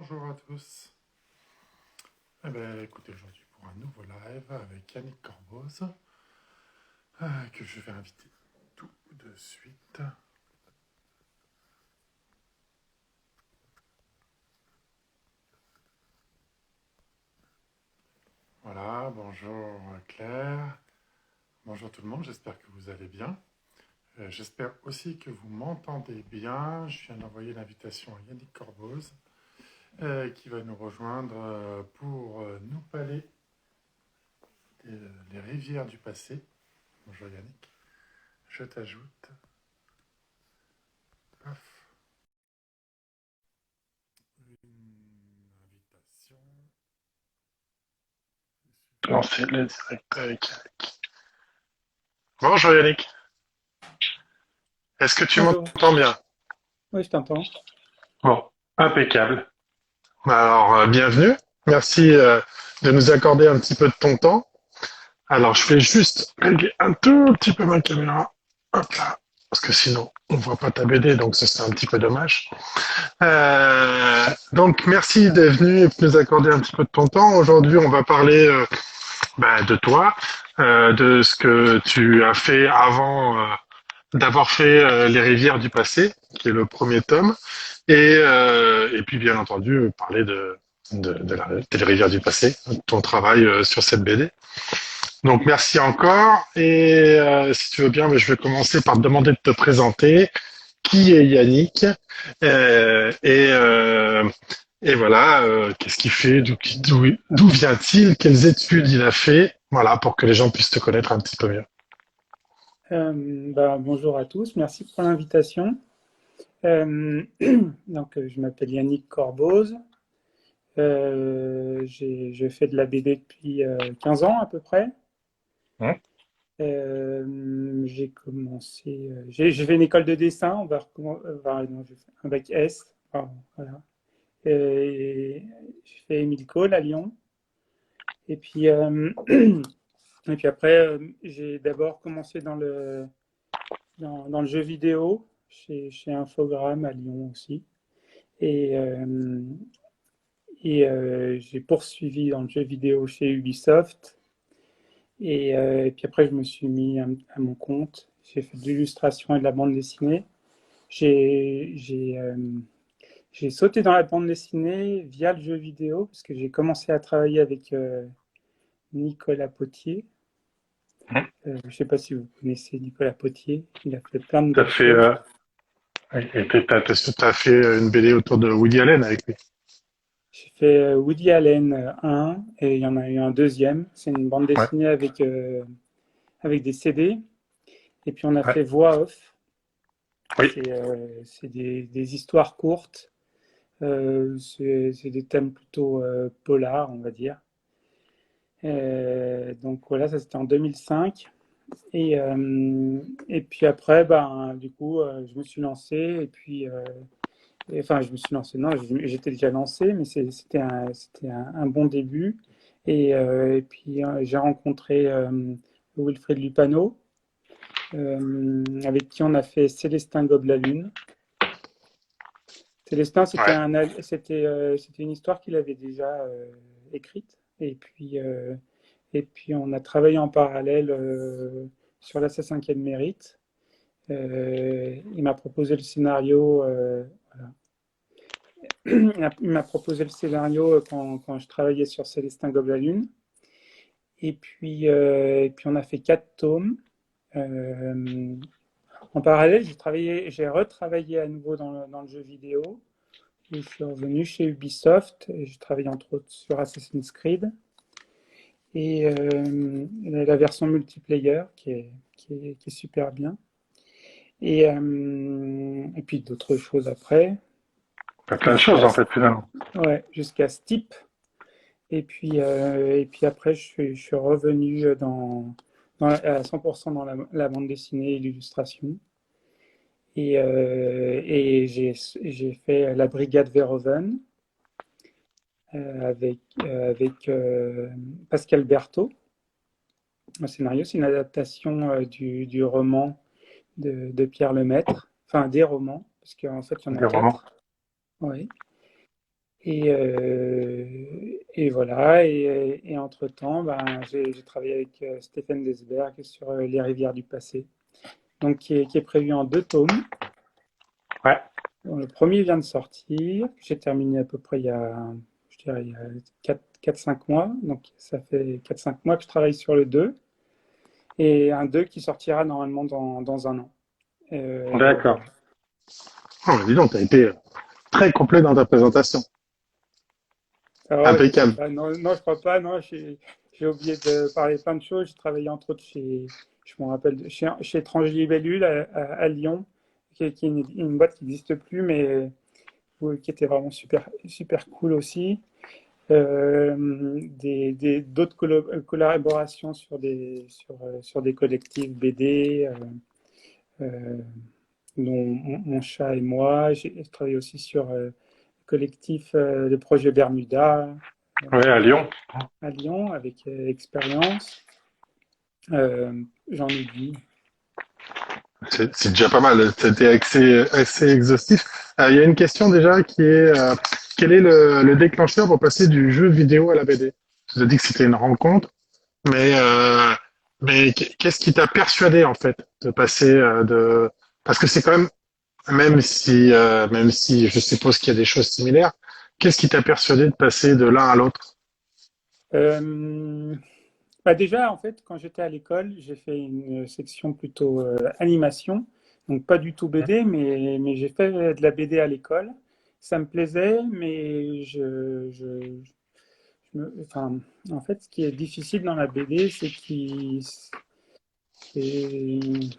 Bonjour à tous. Écoutez, aujourd'hui pour un nouveau live avec Yannick Corboz, que je vais inviter tout de suite. Voilà, bonjour Claire, bonjour tout le monde, j'espère que vous allez bien. J'espère aussi que vous m'entendez bien. Je viens d'envoyer l'invitation à Yannick Corboz, qui va nous rejoindre pour nous parler des rivières du passé. Bonjour Yannick, je t'ajoute. Paf. Une invitation. Lancer le direct avec Yannick. Bonjour Yannick, est-ce que tu Bonjour, m'entends bien? oui, je t'entends. Bon, impeccable. Alors, bienvenue. Merci de nous accorder un petit peu de ton temps. Alors, je vais juste régler un tout petit peu ma caméra. Hop là. Parce que sinon, on ne voit pas ta BD, donc ce serait un petit peu dommage. Donc, merci d'être venu et de nous accorder un petit peu de ton temps. Aujourd'hui, on va parler de toi, de ce que tu as fait avant d'avoir fait Les rivières du passé, qui est le premier tome, et puis bien entendu parler des rivières du passé, ton travail sur cette BD. Donc merci encore, et si tu veux bien, je vais commencer par te demander de te présenter. Qui est Yannick? Euh, et, euh, et voilà, qu'est-ce qu'il fait? D'où vient-il? Quelles études il a fait? Voilà, pour que les gens puissent te connaître un petit peu mieux. Bonjour à tous, merci pour l'invitation. Je m'appelle Yannick Corboz. Je fais de la BD depuis 15 ans à peu près. Hein. J'ai fait une école de dessin, non, j'ai fait un bac S. Pardon, voilà. J'ai fait Émile Cole à Lyon. Et puis, et puis après, j'ai d'abord commencé dans le jeu vidéo, chez Infogrames à Lyon aussi. Et, euh, j'ai poursuivi dans le jeu vidéo chez Ubisoft. Et puis après, je me suis mis à mon compte. J'ai fait de l'illustration et de la bande dessinée. J'ai j'ai, euh, j'ai sauté dans la bande dessinée via le jeu vidéo parce que j'ai commencé à travailler avec Nicolas Potier. Je ne sais pas si vous connaissez Nicolas Potier. Il a fait plein de T'as belles fait, choses. t'as fait une BD autour de Woody Allen avec lui. J'ai fait Woody Allen 1 et il y en a eu un deuxième. C'est une bande Ouais, dessinée avec des CD. Et puis on a ouais, fait voix off. oui. C'est des histoires courtes. C'est des thèmes plutôt polars, on va dire. Donc voilà, ça c'était en 2005. Et puis après, du coup, je me suis lancé. Enfin, je me suis lancé. Non, j'étais déjà lancé, mais c'était un bon début. Et puis, j'ai rencontré Wilfried Lupano, avec qui on a fait Célestin Gobe la Lune. Célestin, Ouais. c'était une histoire qu'il avait déjà écrite. Et puis, on a travaillé en parallèle sur l'Assassin quel mérite. Il m'a proposé le scénario. Voilà. Il m'a proposé le scénario quand je travaillais sur Célestin Gobe la Lune. Et puis, on a fait 4 tomes. Euh, En parallèle, j'ai retravaillé à nouveau dans le jeu vidéo, où je suis revenu chez Ubisoft. Et j'ai travaillé entre autres sur Assassin's Creed et la version multiplayer qui est super bien. Et puis d'autres choses après, T'as plein de choses jusqu'à en fait finalement. ouais, jusqu'à Steep. Et puis après, je suis revenu à 100% dans la bande dessinée et l'illustration. Et j'ai fait la Brigade Verhoeven avec Pascal Berthaud. Un scénario, c'est une adaptation du roman de Pierre Lemaître, enfin des romans, parce qu'en fait, il y en a Des romans. quatre. Oui. Et voilà. Et entre-temps, ben, j'ai travaillé avec Stéphane Desberg sur Les rivières du passé, donc qui est prévu en 2 tomes. Ouais. Bon, le premier vient de sortir. J'ai terminé à peu près je dirais, il y a 4-5 mois. Donc ça fait 4-5 mois que je travaille sur le 2. Et un 2 qui sortira normalement dans un an. D'accord. Voilà. Oh, dis donc, t'as été très complet dans ta présentation. Alors, je sais Impeccable. pas. Non, non, je crois pas. Non, j'ai oublié de parler plein de choses. J'ai travaillé entre autres je me rappelle, chez Étrange Libellule à Lyon, qui est une boîte qui n'existe plus, mais qui était vraiment super, super cool aussi. D'autres collaborations sur des collectifs BD, euh, dont mon chat et moi. J'ai travaillé aussi sur collectif le projet Bermuda Ouais, à Lyon. à Lyon avec Expérience. J'en oublie. C'est déjà pas mal. C'était assez exhaustif. Il y a une question déjà qui est quel est le déclencheur pour passer du jeu vidéo à la BD? Tu as dit que c'était une rencontre, mais qu'est-ce qui t'a persuadé en fait de passer de parce que c'est quand même si je suppose qu'il y a des choses similaires, qu'est-ce qui t'a persuadé de passer de l'un à l'autre? Euh, Bah déjà, en fait, quand j'étais à l'école, j'ai fait une section plutôt animation, donc pas du tout BD, mais j'ai fait de la BD à l'école. Ça me plaisait, mais enfin, en fait, ce qui est difficile dans la BD, il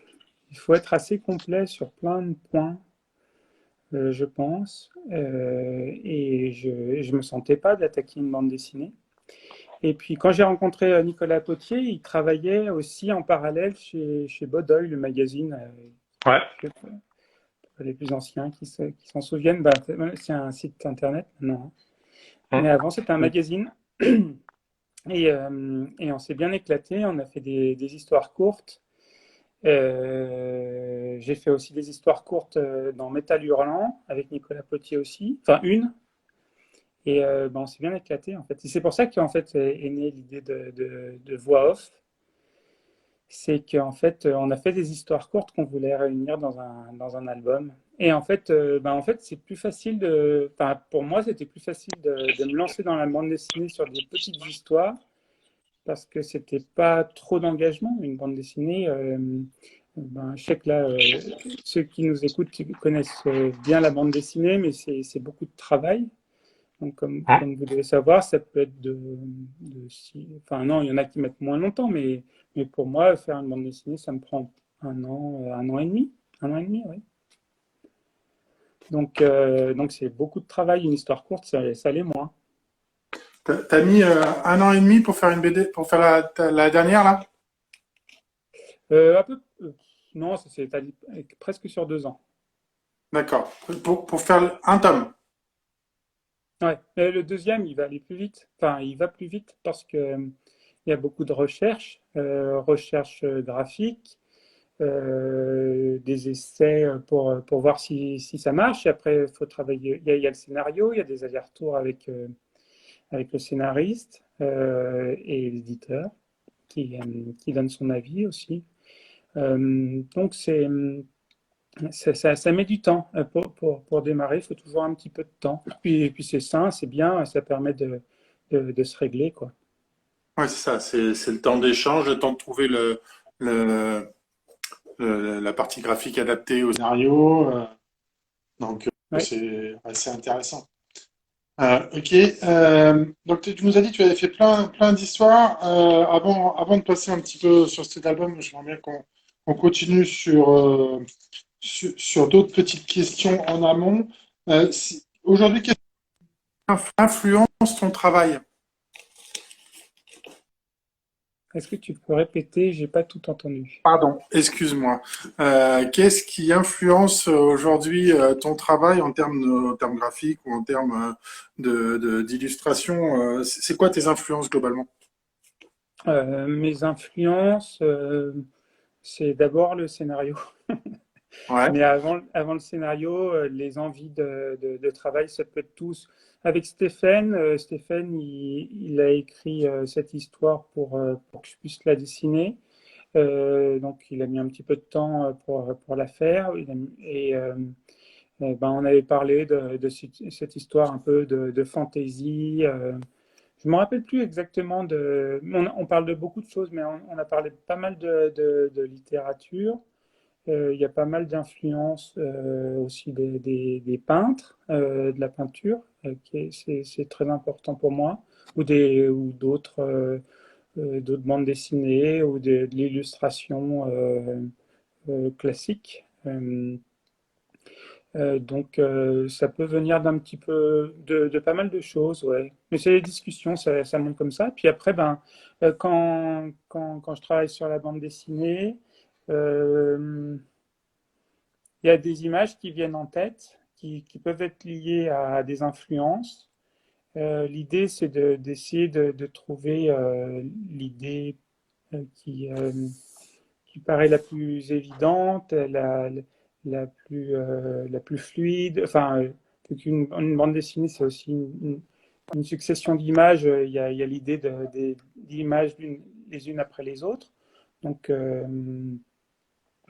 faut être assez complet sur plein de points, je pense, et je me sentais pas d'attaquer une bande dessinée. Et puis quand j'ai rencontré Nicolas Potier, il travaillait aussi en parallèle chez Bodoy, le magazine. Ouais. Les plus anciens qui s'en souviennent, bah, c'est un site internet maintenant, hein. Mais Hum. avant, c'était un magazine. Et on s'est bien éclaté. On a fait des histoires courtes. J'ai fait aussi des histoires courtes dans Métal Hurlant avec Nicolas Potier aussi. Enfin, une. Et bah, on s'est bien éclaté en fait. Et c'est pour ça qu'en fait est née l'idée de voix off. C'est qu'en fait, on a fait des histoires courtes qu'on voulait réunir dans un album. Et en fait, c'est plus facile enfin, pour moi, c'était plus facile de me lancer dans la bande dessinée sur des petites histoires parce que c'était pas trop d'engagement. Une bande dessinée, ben, je sais que là, ceux qui nous écoutent connaissent bien la bande dessinée, mais c'est beaucoup de travail. Donc, comme vous devez savoir, ça peut être enfin, non, il y en a qui mettent moins longtemps, mais pour moi, faire une bande dessinée, ça me prend 1 an et demi. 1 an et demi, oui. Donc c'est beaucoup de travail. Une histoire courte, ça l'est moins. T'as mis 1 an et demi pour faire une BD, pour faire la dernière là? Un peu, non, c'est presque sur 2 ans. D'accord. Pour faire un tome. Ouais. Mais le deuxième, il va aller plus vite. Enfin, il va plus vite parce que il y a beaucoup de recherche graphique, des essais pour voir si ça marche. Et après, il faut travailler. Il y a le scénario, il y a des allers-retours avec le scénariste et l'éditeur qui donne son avis aussi. Donc, ça met du temps pour démarrer. Il faut toujours un petit peu de temps. Et puis c'est sain, c'est bien, ça permet de se régler, quoi. Ouais, c'est ça. C'est le temps d'échange, le temps de trouver le, la partie graphique adaptée au scénario. Donc, Ouais. c'est assez intéressant. Ok. Donc, tu nous as dit que tu avais fait plein d'histoires. Avant de passer un petit peu sur cet album, j'aimerais bien qu'on continue sur d'autres petites questions en amont. Aujourd'hui, qu'est-ce qui influence ton travail? Est-ce que tu peux répéter? J'ai pas tout entendu. Pardon, excuse-moi. Qu'est-ce qui influence aujourd'hui ton travail en termes graphiques ou en termes d'illustration? C'est quoi tes influences globalement? Mes influences, c'est d'abord le scénario. Ouais. Mais avant le scénario, les envies de travail, ça peut être tous. Avec Stéphane, Stéphane, il a écrit cette histoire pour que je puisse la dessiner. Donc, il a mis un petit peu de temps pour la faire. Ben, on avait parlé de cette histoire un peu de fantaisie. Je ne me rappelle plus exactement de. On parle de beaucoup de choses, mais on a parlé pas mal de littérature. Il y a pas mal d'influences aussi des peintres, de la peinture, c'est très important pour moi, ou d'autres bandes dessinées, ou de l'illustration classique. Donc, ça peut venir d'un petit peu de pas mal de choses, ouais. Mais c'est les discussions, ça monte comme ça. Puis après, ben, quand je travaille sur la bande dessinée, euh, il y a des images qui viennent en tête, qui peuvent être liées à des influences. L'idée, c'est d'essayer de trouver l'idée qui paraît la plus évidente, la plus fluide. Enfin, une bande dessinée, c'est aussi une succession d'images. Il y a l'idée d'images les unes après les autres. Donc,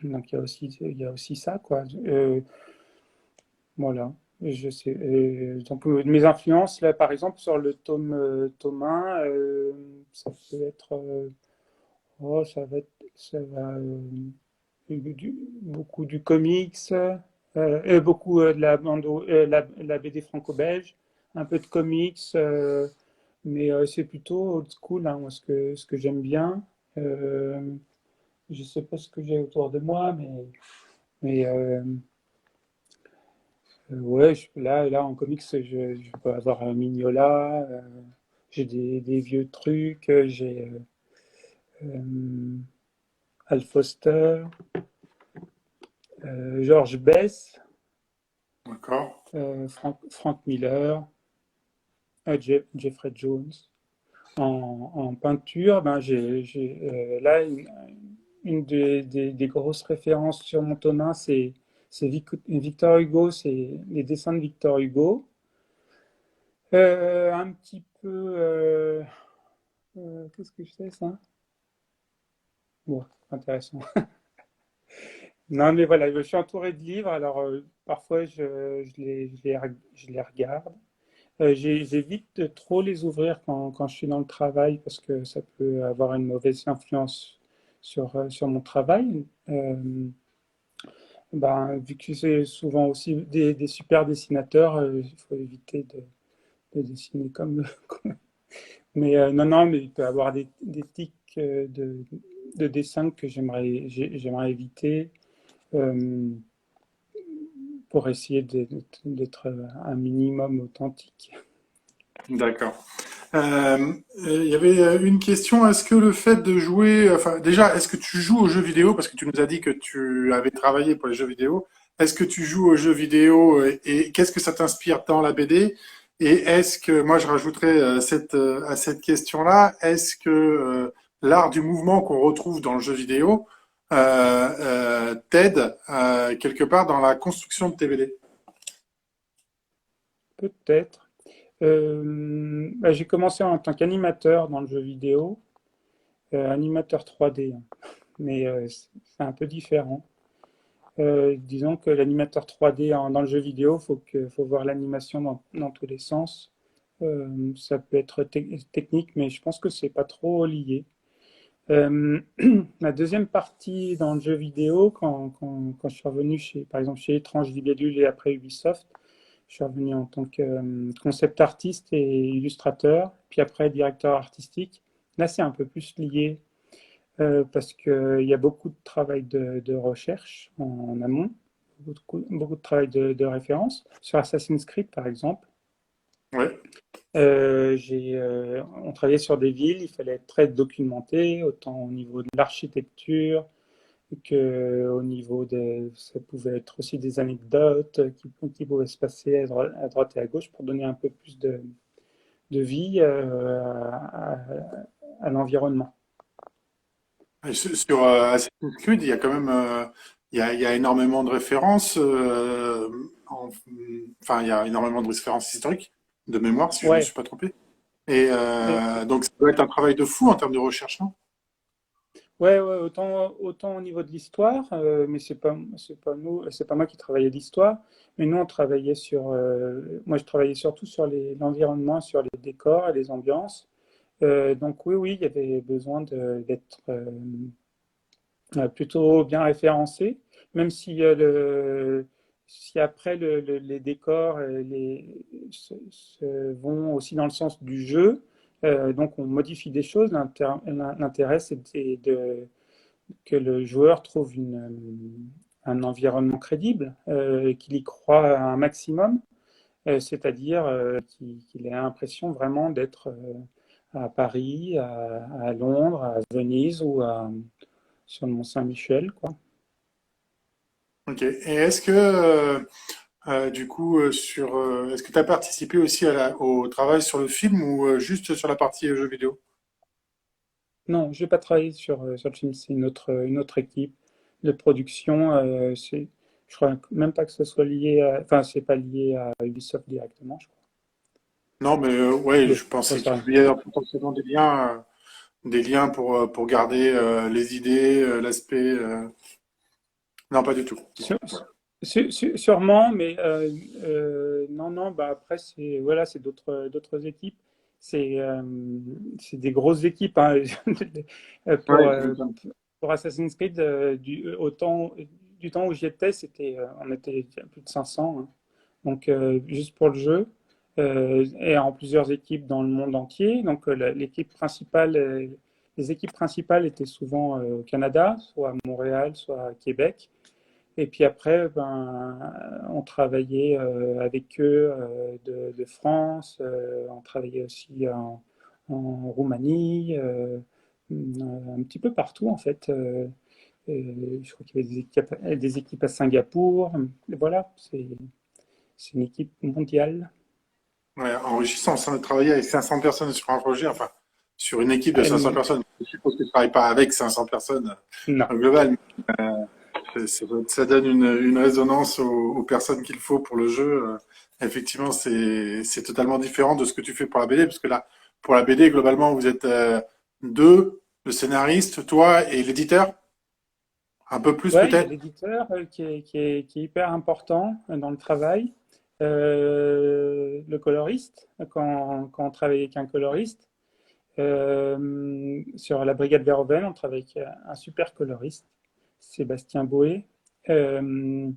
il y a aussi ça, quoi. Voilà. Je sais. Donc, mes influences, là, par exemple, sur le tome 1, ça peut être. Oh, ça va beaucoup du comics, beaucoup de la BD franco-belge, un peu de comics, mais c'est plutôt old school, hein, moi, ce que j'aime bien. Euh, je sais pas ce que j'ai autour de moi, mais ouais, là, en comics, je peux avoir un Mignola, j'ai des vieux trucs, j'ai euh, Al Foster, George Bess, D'accord. Frank Miller, Jeffrey Jones. En peinture, ben j'ai là une des grosses références sur mon tome 1, c'est Victor Hugo, c'est les dessins de Victor Hugo. Un petit peu, qu'est-ce que je sais ça? Bon, intéressant. Non, mais voilà, je suis entouré de livres, alors parfois je les regarde. J'évite de trop les ouvrir quand je suis dans le travail parce que ça peut avoir une mauvaise influence sur mon travail. Ben, vu que c'est souvent aussi des super dessinateurs, il faut éviter de dessiner comme. Mais non, non, mais il peut y avoir des tics de dessin que j'aimerais éviter euh, pour essayer d'être un minimum authentique. D'accord. Il y avait une question. Est-ce que le fait de jouer, enfin, déjà, est-ce que tu joues aux jeux vidéo? Parce que tu nous as dit que tu avais travaillé pour les jeux vidéo. Est-ce que tu joues aux jeux vidéo et qu'est-ce que ça t'inspire dans la BD? Et est-ce que, moi, je rajouterais à cette question-là, est-ce que l'art du mouvement qu'on retrouve dans le jeu vidéo t'aide quelque part dans la construction de tes BD? Peut-être. Bah, j'ai commencé en tant qu'animateur dans le jeu vidéo, animateur 3D, hein. Mais c'est un peu différent. Disons que l'animateur 3D dans le jeu vidéo, faut voir l'animation dans tous les sens. Ça peut être technique, mais je pense que c'est pas trop lié. Euh, la deuxième partie dans le jeu vidéo, quand je suis revenu par exemple, chez Étrange Libellule et après Ubisoft, je suis revenu en tant que concept artiste et illustrateur, puis après directeur artistique. Là, c'est un peu plus lié parce qu'il y a beaucoup de travail de recherche en amont, beaucoup de travail de référence. Sur Assassin's Creed, par exemple, Ouais. on travaillait sur des villes, il fallait être très documenté, autant au niveau de l'architecture qu'au niveau ça pouvait être aussi des anecdotes qui pouvaient se passer à droite et à gauche pour donner un peu plus de vie à l'environnement. Et sur Assassin's Creed, il y a quand même il y a énormément de références, enfin, il y a énormément de références historiques, de mémoire, si je ne me Ouais. suis pas trompé. Et Et- donc, ça doit être un travail de fou en termes de recherche, non? ouais, ouais, autant au niveau de l'histoire, mais c'est pas nous, c'est pas moi qui travaillais l'histoire, mais nous on travaillait moi je travaillais surtout sur l'environnement, sur les décors et les ambiances. Donc oui, oui, il y avait besoin d'être plutôt bien référencé, même si après les décors se vont aussi dans le sens du jeu, donc on modifie des choses. L'intérêt, c'était que le joueur trouve un environnement crédible, qu'il y croit un maximum, c'est-à-dire qu'il ait l'impression vraiment d'être à Paris, à Londres, à Venise ou sur le Mont-Saint-Michel, quoi. Ok. Et est-ce que, du coup, est-ce que tu as participé aussi au travail sur le film ou juste sur la partie jeux vidéo? Non, je n'ai pas travaillé sur le film, c'est une autre équipe de production. Je crois même pas que ce soit lié enfin, c'est pas lié à Ubisoft directement, je crois. Non, mais ouais, Mais je j'en pensais sais qu'il rien. y avait potentiellement des liens pour garder les idées, l'aspect. Non, pas du tout. Sû- Sûrement, mais non, non, bah après, voilà, c'est d'autres équipes. C'est c'est des grosses équipes, hein. Ouais, je comprends. Pour Assassin's Creed, du temps où j'y étais, on était plus de 500, hein. Donc, juste pour le jeu, et en plusieurs équipes dans le monde entier. Donc, les équipes principales étaient souvent au Canada, soit à Montréal, soit à Québec. Et puis après, ben, on travaillait avec eux de France, on travaillait aussi en Roumanie, un petit peu partout en fait. Je crois qu'il y avait des équipes à Singapour. Et voilà, c'est une équipe mondiale. Ouais, enrichissant, ça, de travailler avec 500 personnes sur un projet, enfin, sur une équipe de 500 Euh, personnes. Je suppose que tu ne travailles pas avec 500 personnes non. au global, mais ça donne une résonance aux personnes qu'il faut pour le jeu. Effectivement, c'est totalement différent de ce que tu fais pour la BD, parce que là, pour la BD, globalement, vous êtes deux, le scénariste, toi et l'éditeur, un peu plus Ouais, il y a peut-être. l'éditeur qui est hyper important dans le travail. Le coloriste, quand on travaille avec un coloriste. Sur la Brigade Vérovelle, on travaille avec un super coloriste, Sébastien Boé. Euh,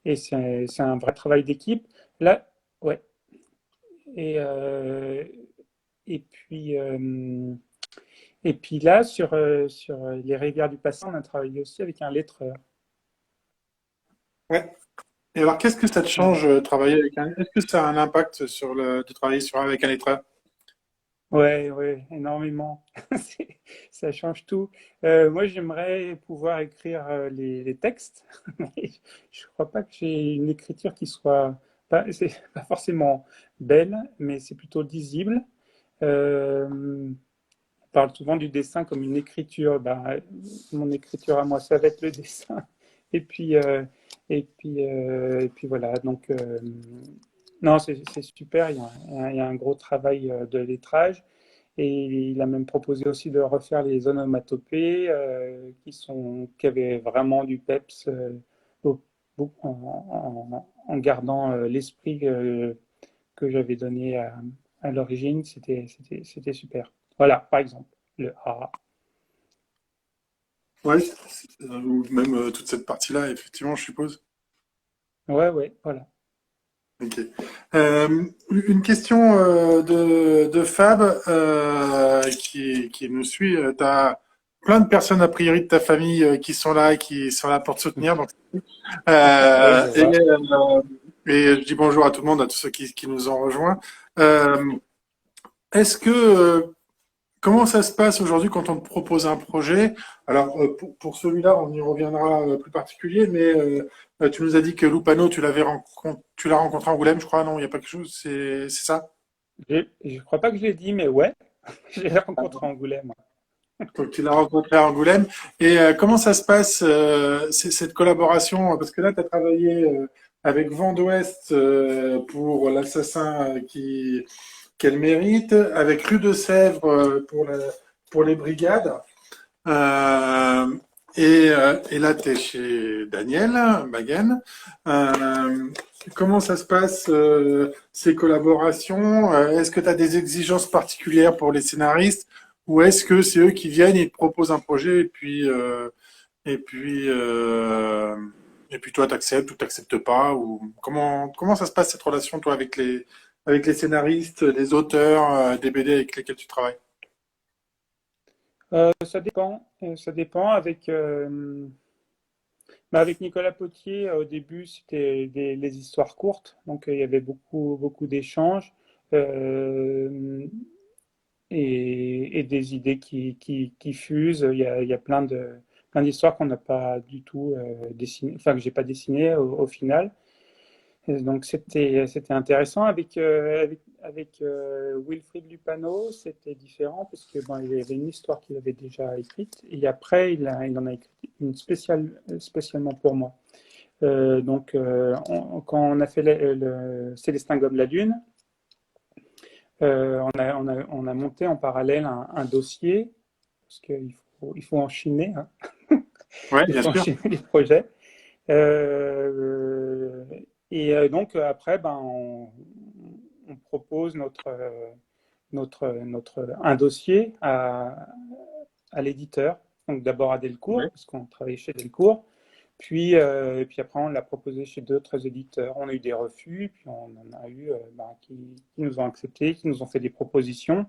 et c'est un vrai travail d'équipe. Là, ouais. Et, euh, et puis, euh, et puis là, sur les rivières du passé, on a travaillé aussi avec un lettreur. Ouais. Et alors, qu'est-ce que ça te Ouais, change travailler avec un... Est-ce que ça a un impact sur de travailler avec un lettreur? ouais, ouais, énormément. Ça change tout. Moi, j'aimerais pouvoir écrire les textes, mais je crois pas que j'ai une écriture qui soit c'est pas forcément belle, mais c'est plutôt lisible. On parle souvent du dessin comme une écriture. Ben, mon écriture à moi, ça va être le dessin. Et puis, et puis voilà. Donc, non, c'est super. Il y a un gros travail de lettrage. Et il a même proposé aussi de refaire les onomatopées qui avaient vraiment du peps au- en gardant l'esprit que j'avais donné à l'origine. C'était super. Voilà, par exemple, le A. Ouais, ou même toute cette partie-là, effectivement, je suppose. Ouais, ouais, voilà. Ok. Une question de Fab qui nous suit. Tu as plein de personnes, a priori, de ta famille qui sont là et qui sont là pour te soutenir. Donc, Ouais, je euh, et, vois. euh, et je dis bonjour à tout le monde, à tous ceux qui nous ont rejoints. Euh, est-ce que Comment ça se passe aujourd'hui quand on te propose un projet? Alors, pour celui-là, on y reviendra plus particulier, mais tu nous as dit que Lupano, tu l'as rencontré à Angoulême, je crois, non? Il n'y a pas quelque chose, c'est ça? Je crois pas que je l'ai dit, mais ouais, je l'ai rencontré à Angoulême. Donc, tu l'as rencontré à Angoulême. Et comment ça se passe, cette collaboration? Parce que là, tu as travaillé avec Vent d'Ouest pour l'assassin qu'elle mérite, avec Rue de Sèvres pour les brigades. Euh, et là, tu es chez Daniel Maguen. Euh, Comment ça se passe, ces collaborations? Est-ce que tu as des exigences particulières pour les scénaristes ou est-ce que c'est eux qui viennent et te proposent un projet et puis, euh, et puis toi, tu acceptes ou tu n'acceptes pas ou comment ça se passe cette relation, toi, avec les scénaristes, les auteurs des BD avec lesquels tu travailles? Ça dépend. Ça dépend. Avec Nicolas Potier, au début, c'était les histoires courtes. Donc, il y avait beaucoup d'échanges et des idées qui fusent. Il y a plein d'histoires qu'on n'a pas du tout dessinées, enfin, que j'ai pas dessinées au final. Et donc c'était intéressant avec Wilfried Lupano, c'était différent parce que bon, il y avait une histoire qu'il avait déjà écrite et après il en a écrit une spécialement pour moi. Quand on a fait le Célestin Gobe la Lune, on a monté en parallèle un dossier parce qu'il faut enchaîner, hein. Ouais, Il bien faut sûr. enchaîner les projets. Euh, donc après, on propose un dossier à l'éditeur. Donc d'abord à Delcourt, Ouais. parce qu'on travaillait chez Delcourt. Puis après, on l'a proposé chez d'autres éditeurs. On a eu des refus, puis on en a eu qui nous ont accepté, qui nous ont fait des propositions.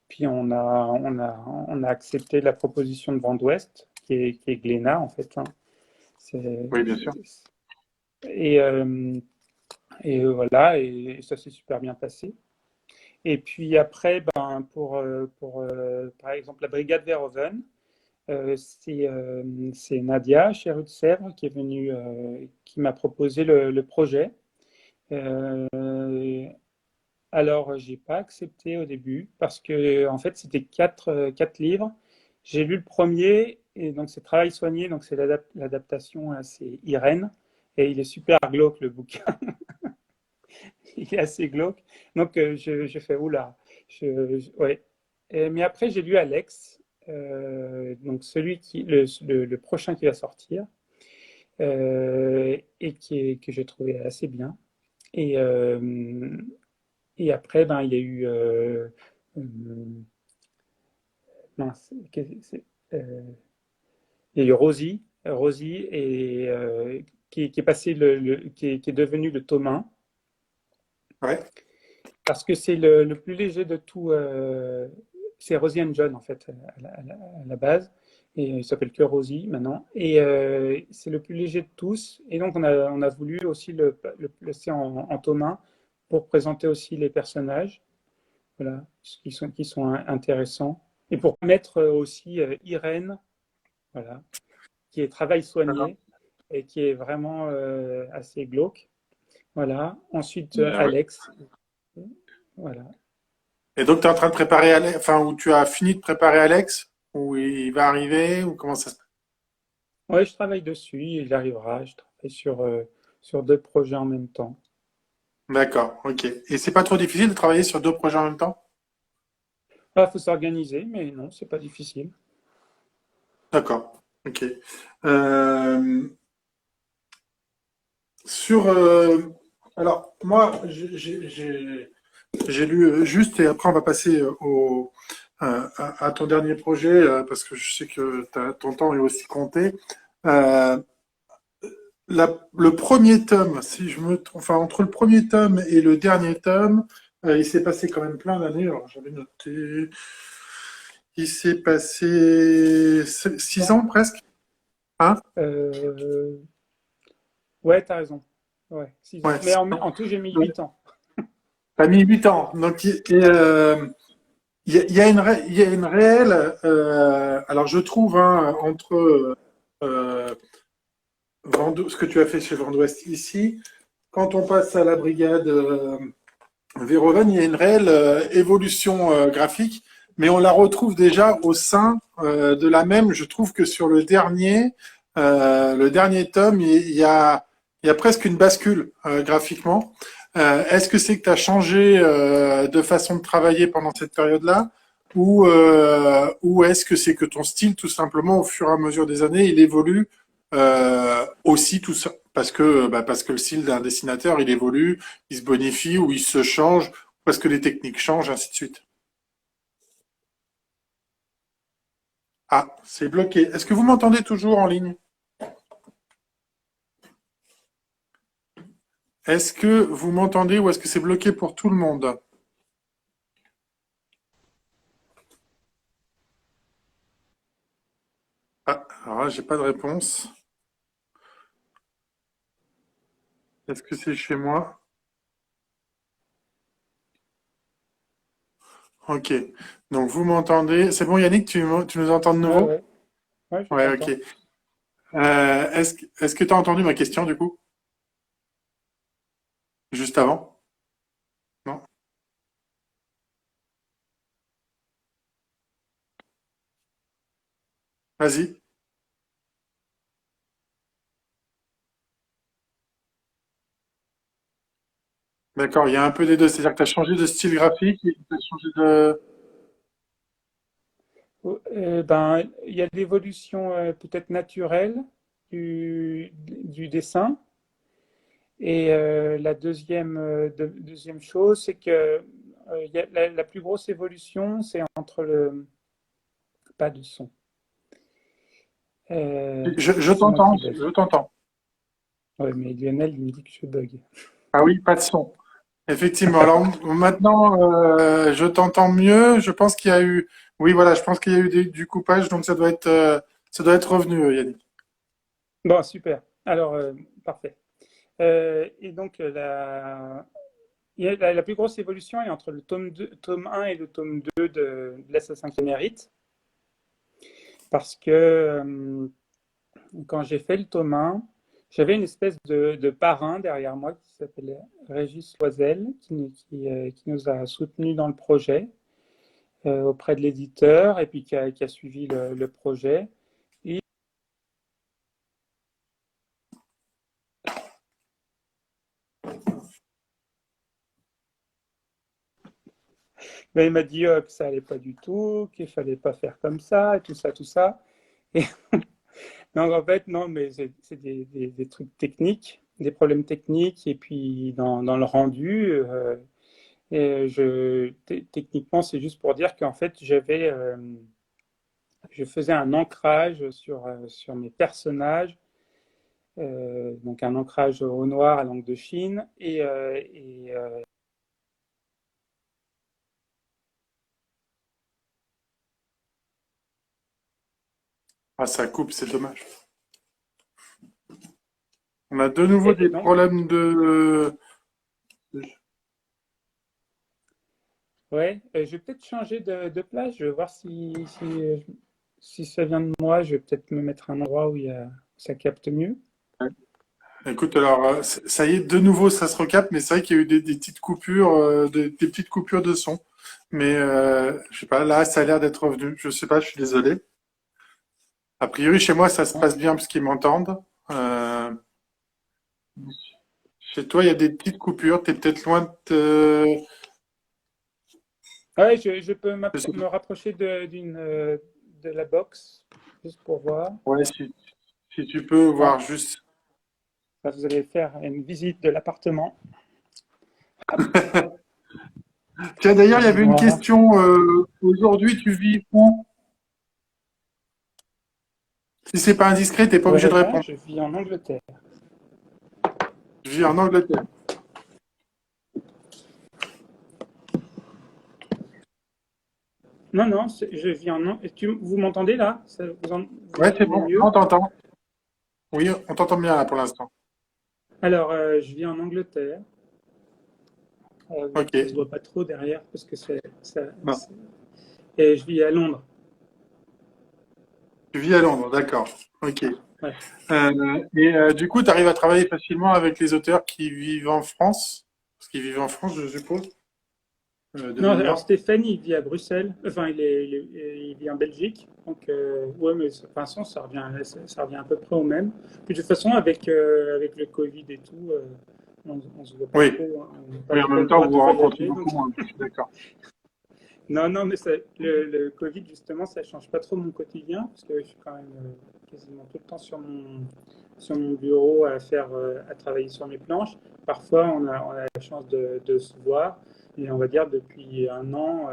Puis on a accepté la proposition de Vent d'Ouest, qui est Glénat en fait, hein. C'est- Oui, bien sûr. Et, euh, voilà, et ça s'est super bien passé. Et puis après, par exemple, la brigade Verhoeven, c'est Nadia, chez Rue de Sèvres, qui est venue, qui m'a proposé le projet. Euh, alors, j'ai pas accepté au début parce que en fait, c'était quatre livres. J'ai lu le premier et donc c'est Travail soigné, donc c'est l'adaptation, hein, c'est Irène et il est super glauque le bouquin. Il est assez glauque. Donc, je fais, oula. Ouais. Mais après, j'ai lu Alex, donc le prochain qui va sortir, et que j'ai trouvé assez bien. Et, euh, et après, il y a eu. Euh, mince, euh, il y a eu Rosie qui est passé qui est devenu le tome 1. Ouais. Parce que c'est le plus léger de tout. C'est Rosie and John, en fait, à la base. Et il s'appelle que Rosie maintenant. Et c'est le plus léger de tous. Et donc, on a voulu aussi le laisser en tome 1 pour présenter aussi les personnages, voilà, qui sont intéressants. Et pour mettre aussi Irène, voilà, qui est travail D'accord. soigné et qui est vraiment assez glauque. Voilà. Ensuite, Ah ouais. Alex. Voilà. Et donc, tu es en train de préparer Alex, enfin, ou tu as fini de préparer Alex, ou il va arriver, ou comment ça se passe? Ouais, je travaille dessus, il arrivera. Je travaille sur deux projets en même temps. D'accord, ok. Et c'est pas trop difficile de travailler sur deux projets en même temps? Il faut s'organiser, mais non, c'est pas difficile. D'accord, ok. Euh, sur, alors, moi, j'ai lu juste, et après on va passer à ton dernier projet, parce que je sais que ton temps est aussi compté. Euh, le premier tome, si je me trompe, enfin entre le premier tome et le dernier tome, il s'est passé quand même plein d'années. Alors j'avais noté, il s'est passé 6 ans presque, hein? Euh, ouais, t'as raison. Ouais, 6 ans. Ouais, Mais six ans. en tout, j'ai mis 8 ans. T'as mis 8 ans. Donc il y a une réelle. Alors je trouve, hein, entre ce que tu as fait chez Vent d'Ouest ici, quand on passe à la brigade Véroven, il y a une réelle évolution graphique mais on la retrouve déjà au sein de la même. Je trouve que sur le dernier tome, il y a presque une bascule graphiquement. Est-ce que c'est que tu as changé de façon de travailler pendant cette période-là, ou est-ce que c'est que ton style, tout simplement, au fur et à mesure des années, il évolue aussi tout ça, parce que le style d'un dessinateur, il évolue, il se bonifie ou il se change, parce que les techniques changent, ainsi de suite. Ah, c'est bloqué. Est-ce que vous m'entendez toujours en ligne? Est-ce que vous m'entendez ou est-ce que c'est bloqué pour tout le monde? Ah, alors là, j'ai pas de réponse. Est-ce que c'est chez moi? Ok. Donc vous m'entendez? C'est bon, Yannick, tu nous entends de Ouais, nouveau? ouais, ouais, je Ouais, ok. t'entends. Est-ce que tu as entendu ma question du coup? Juste avant? Non? Vas-y. D'accord, il y a un peu des deux. C'est-à-dire que tu as changé de style graphique et tu as changé de. Ben, il y a l'évolution peut-être naturelle du dessin. Et la deuxième chose, c'est que la plus grosse évolution, c'est entre le pas de son. Je C'est moi t'entends, qui bug. je t'entends. Ouais, mais Lionel, il me dit que je bug. Ah oui, pas de son. Effectivement. Alors maintenant, je t'entends mieux. Je pense qu'il y a eu. Oui, voilà, je pense qu'il y a eu du coupage, donc ça doit être revenu, Yannick. Bon, super. Alors, parfait. Et donc, la plus grosse évolution est entre le tome 1 et le tome 2 de l'Assassin's Creed Mérite. Parce que quand j'ai fait le tome 1, j'avais une espèce de parrain derrière moi qui s'appelait Régis Loisel, qui nous a soutenus dans le projet auprès de l'éditeur et puis qui a suivi le projet. Et ben, il m'a dit que ça allait pas du tout, qu'il fallait pas faire comme ça, et tout ça, tout ça. Et donc en fait, non, mais c'est des trucs techniques, des problèmes techniques, et puis dans le rendu, et techniquement, c'est juste pour dire qu'en fait, je faisais un ancrage sur mes personnages, donc un ancrage au noir à l'encre de Chine, Ah, ça coupe, c'est dommage. On a de nouveau et des donc, problèmes de. ouais, je vais peut-être changer de place, je vais voir si ça vient de moi, je vais peut-être me mettre à un endroit où ça capte mieux. Écoute, alors, ça y est, de nouveau, ça se recapte, mais c'est vrai qu'il y a eu des petites coupures, des petites coupures de son. Mais je sais pas, là, ça a l'air d'être revenu. Je sais pas, je suis désolé. A priori, chez moi, ça se passe bien parce qu'ils m'entendent. Euh, Chez toi, il y a des petites coupures. T'es peut-être loin Ouais, je peux je sais me rapprocher de la box, juste pour voir. Ouais, si tu peux Ah, voir juste. là, vous allez faire une visite de l'appartement. Tiens, d'ailleurs, il y Allez avait une voir. question. Aujourd'hui, tu vis où? Si c'est pas indiscret, t'es pas obligé de Voilà, répondre. je vis en Angleterre. Je vis en Angleterre. Non, non, je vis en Angleterre. Vous m'entendez là? Vous Ouais, c'est entendez bon. mieux? On t'entend. Oui, on t'entend bien là pour l'instant. Alors, je vis en Angleterre. Ok. Ça se voit pas trop derrière parce que Non. et je vis à Londres. Tu vis à Londres, d'accord. Ok. Ouais. Du coup, tu arrives à travailler facilement avec les auteurs qui vivent en France? Parce qu'ils vivent en France, je suppose. de Non, New alors York? Stéphane, il vit à Bruxelles. Enfin, il vit en Belgique. Donc, ouais, mais de toute façon, ça revient à peu près au même. Puis de toute façon, avec le Covid et tout, on se voit pas Oui, trop, hein. On n'a pas oui, en trop même le temps, droit vous de vous rencontrez voyager. beaucoup Donc, moins, je suis d'accord. non, non, mais le Covid, justement, ça change pas trop mon quotidien, parce que je suis quand même quasiment tout le temps sur mon bureau à travailler sur mes planches. Parfois, on a la chance de se voir, et on va dire depuis un an,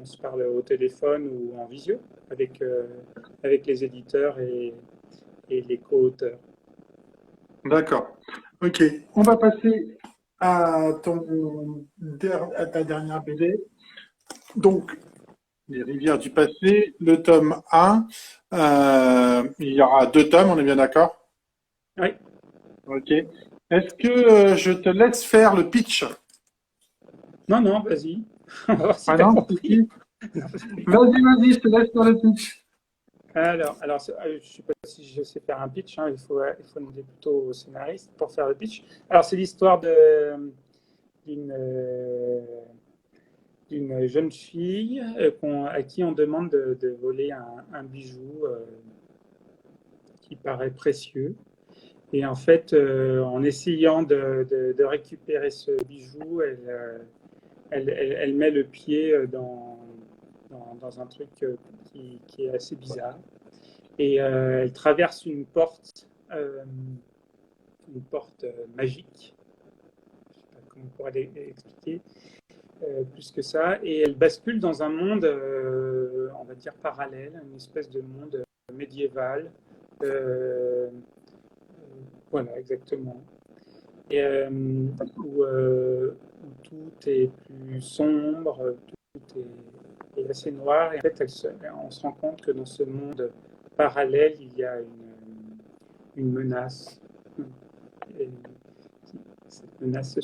on se parle au téléphone ou en visio avec les éditeurs et les co-auteurs. D'accord. Ok. On va passer à à ta dernière BD. Donc, Les rivières du passé, le tome 1. Il y aura 2 tomes, on est bien d'accord? Oui, Ok. Est-ce que je te laisse faire le pitch? non, non, vas-y. On va voir si Ah tu as non? compris. Si. Vas-y, je te laisse faire le pitch. Je ne sais pas si je sais faire un pitch, hein, il faut demander plutôt au scénariste pour faire le pitch. Alors, c'est l'histoire d'une d'une jeune fille à qui on demande de voler un bijou qui paraît précieux. Et en fait, en essayant de récupérer ce bijou, elle met le pied dans un truc qui est assez bizarre. Et elle traverse une porte magique. Je ne sais pas comment on pourrait l'expliquer plus que ça. Et elle bascule dans un monde, on va dire parallèle, une espèce de monde médiéval. Euh, voilà, exactement. Et où tout est plus sombre, tout est assez noir. Et en fait, on se rend compte que dans ce monde parallèle, il y a une menace. Et cette menace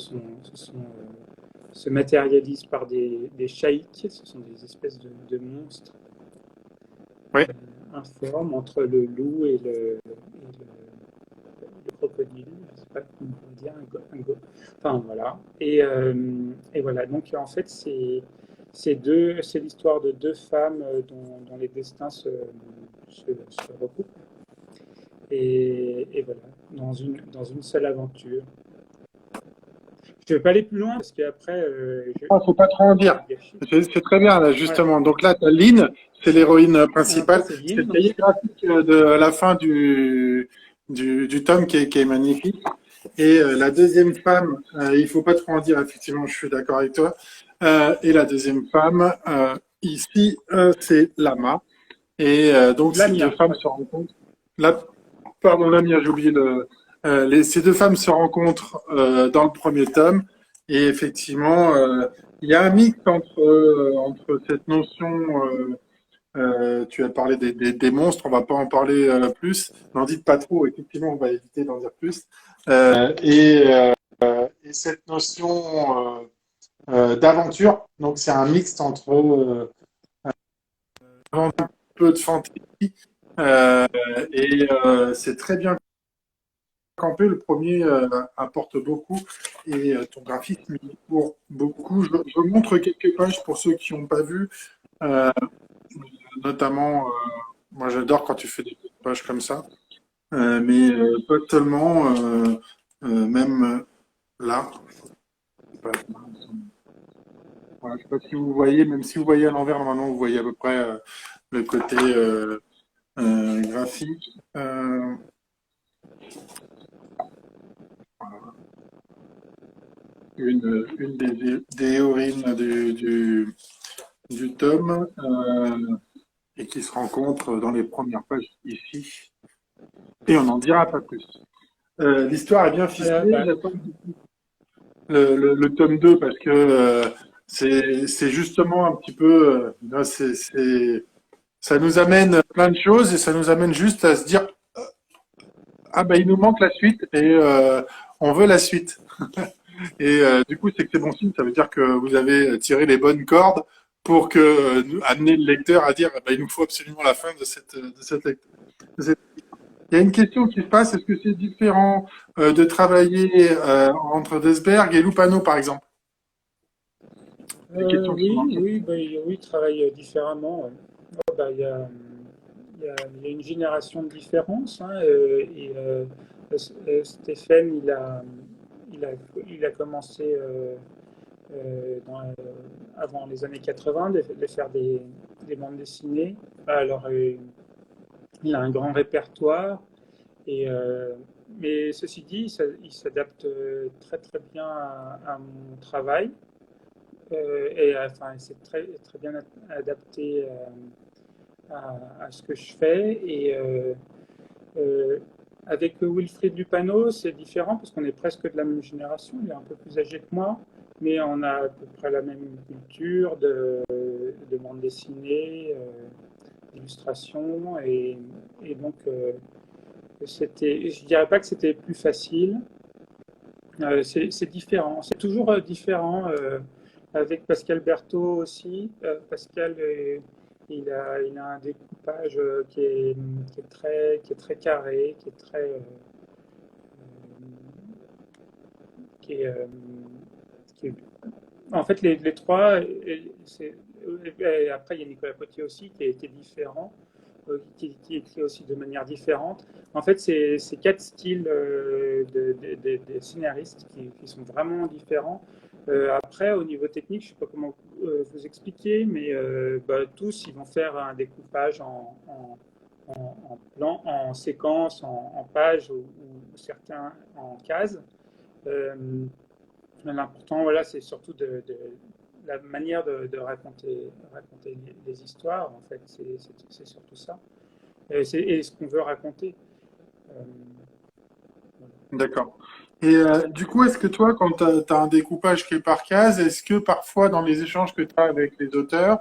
se matérialise par des shaïks, ce sont des espèces de monstres Oui. informes entre le loup et le crocodile, je ne sais pas comment on peut dire, enfin voilà. Et voilà, donc en fait, c'est l'histoire de 2 femmes dont les destins se recoupent. Et voilà, dans une seule aventure. Je ne vais pas aller plus loin parce qu'après, Il faut pas trop en dire. gâcher. C'est très bien, là, Voilà. justement. Donc là, tu as Lynn, c'est l'héroïne Alors ça, principale. c'est C'est Lynn. le cahier graphique de la fin du tome qui est magnifique. Et la deuxième femme, il faut pas trop en dire, effectivement, je suis d'accord avec toi. Et la deuxième femme, ici, c'est Lama. Et donc, ces deux Lamia. femmes Ouais. se rencontrent. Là, pardon, Lamia, j'ai oublié ces 2 femmes se rencontrent dans le premier tome. Et effectivement, il y a un mix entre cette notion. Tu as parlé des monstres, on va pas en parler plus. N'en dites pas trop, effectivement, on va éviter d'en dire plus. Et cette notion d'aventure, donc c'est un mix entre un peu de fantaisie c'est très bien campé. Le premier apporte beaucoup et ton graphisme il court beaucoup. Je montre quelques pages pour ceux qui n'ont pas vu, euh, notamment, moi j'adore quand tu fais des pages comme ça. Mais pas seulement, même là. Voilà, je ne sais pas si vous voyez, même si vous voyez à l'envers, normalement, vous voyez à peu près le côté graphique. Voilà. Une des héroïnes du tome et qui se rencontre dans les premières pages ici. Et on n'en dira pas plus. L'histoire est bien ficelée. Bah, J'attends le tome 2 parce que c'est justement un petit peu. Ça nous amène plein de choses et ça nous amène juste à se dire ah ben il nous manque la suite et on veut la suite. Et du coup, c'est que c'est bon signe. Ça veut dire que vous avez tiré les bonnes cordes pour amener le lecteur à dire il nous faut absolument la fin de cette lecture. Il y a une question qui se passe, est-ce que c'est différent de travailler entre Desberg et Lupano, par exemple? des questions qui Oui, manquent. oui, oui, ils travaillent différemment. Ouais. Il y a une génération de différence, hein, Stéphane, il a, il a commencé avant les années 80 de faire des bandes dessinées. Alors, il a un grand répertoire, et, mais ceci dit, il s'adapte très très bien à mon travail. Enfin, c'est très, très bien adapté à ce que je fais. Euh, Avec Wilfried Lupano, c'est différent parce qu'on est presque de la même génération. Il est un peu plus âgé que moi, mais on a à peu près la même culture de bande dessinée, d'illustration. Et donc, je dirais pas que c'était plus facile. C'est différent. C'est toujours différent avec Pascal Berthaud aussi. Pascal, il a un découpage qui est très carré, qui est, qui est- En fait, les trois, et après, il y a Nicolas Potier aussi qui est différent, qui écrit aussi de manière différente. En fait, c'est quatre styles de scénaristes qui sont vraiment différents. Après, au niveau technique, je ne sais pas comment vous expliquer, mais tous, ils vont faire un découpage en plan, en séquence, en page ou certains en cases. Euh, L'important, voilà, c'est surtout la manière de raconter les histoires, en fait. C'est surtout ça. Et ce qu'on veut raconter. Euh, D'accord. Et du coup, est-ce que toi, quand tu as, un découpage qui est par case, est-ce que parfois dans les échanges que tu as avec les auteurs,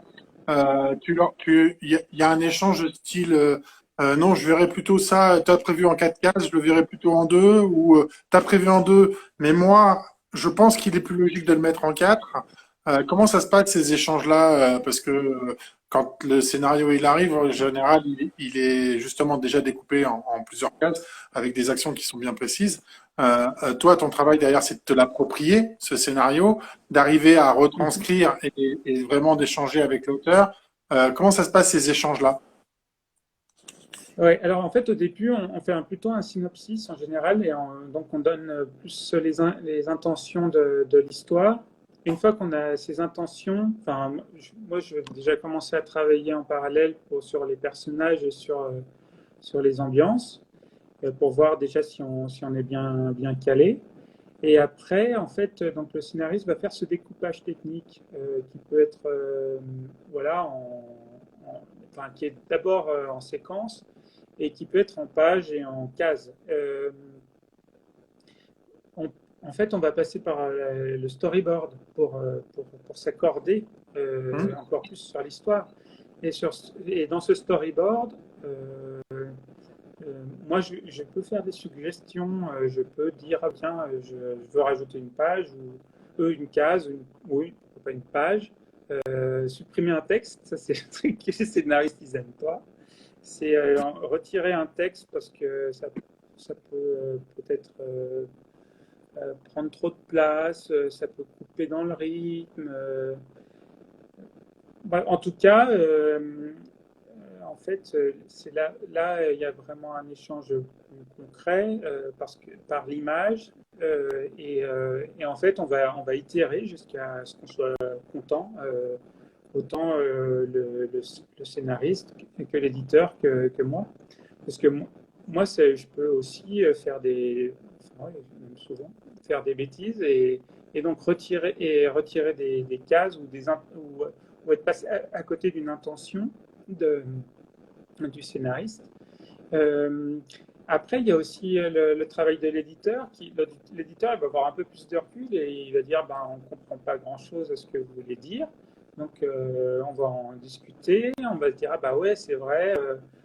il y a un échange de style non, je verrais plutôt ça, tu as prévu en quatre cases, je le verrais plutôt en deux, ou tu as prévu en deux, mais moi, je pense qu'il est plus logique de le mettre en quatre. Comment ça se passe ces échanges-là? Parce que quand le scénario il arrive, en général, il est justement déjà découpé en plusieurs cases avec des actions qui sont bien précises. Toi, ton travail derrière, c'est de te l'approprier, ce scénario, d'arriver à retranscrire et vraiment d'échanger avec l'auteur. Comment ça se passe ces échanges-là? ouais, alors en fait, au début, on fait plutôt un synopsis en général, donc on donne plus les intentions de l'histoire. Une fois qu'on a ces intentions, enfin, moi, je vais déjà commencer à travailler en parallèle sur les personnages et sur les ambiances, pour voir déjà si on est bien calé. Et après, en fait, donc le scénariste va faire ce découpage technique qui peut être, voilà, enfin, qui est d'abord en séquence et qui peut être en page et en case. On- En fait, on va passer par le storyboard pour s'accorder Hmm. encore plus sur l'histoire. Et, sur, et dans ce storyboard, euh, moi, je peux faire des suggestions. Je peux dire, ah bien, je veux rajouter une page ou une case, oui, pourquoi pas une page. Supprimer un texte, ça c'est le truc que les scénaristes ils n'aiment pas. C'est retirer un texte parce que ça peut peut-être prendre trop de place, ça peut couper dans le rythme. Bah, en tout cas, en fait, c'est là, il y a vraiment un échange plus concret parce que, par l'image. Et en fait, on va itérer jusqu'à ce qu'on soit content, autant le scénariste que l'éditeur que moi. Parce que moi, je peux aussi faire enfin, ouais, même souvent, faire des bêtises et donc retirer des cases ou être passé à côté d'une intention de, du scénariste. Euh, Après, il y a aussi le travail de l'éditeur. L'éditeur il va avoir un peu plus de recul et il va dire ben, on ne comprend pas grand-chose à ce que vous voulez dire. Donc, on va en discuter. On va se dire ah bah ouais, c'est vrai.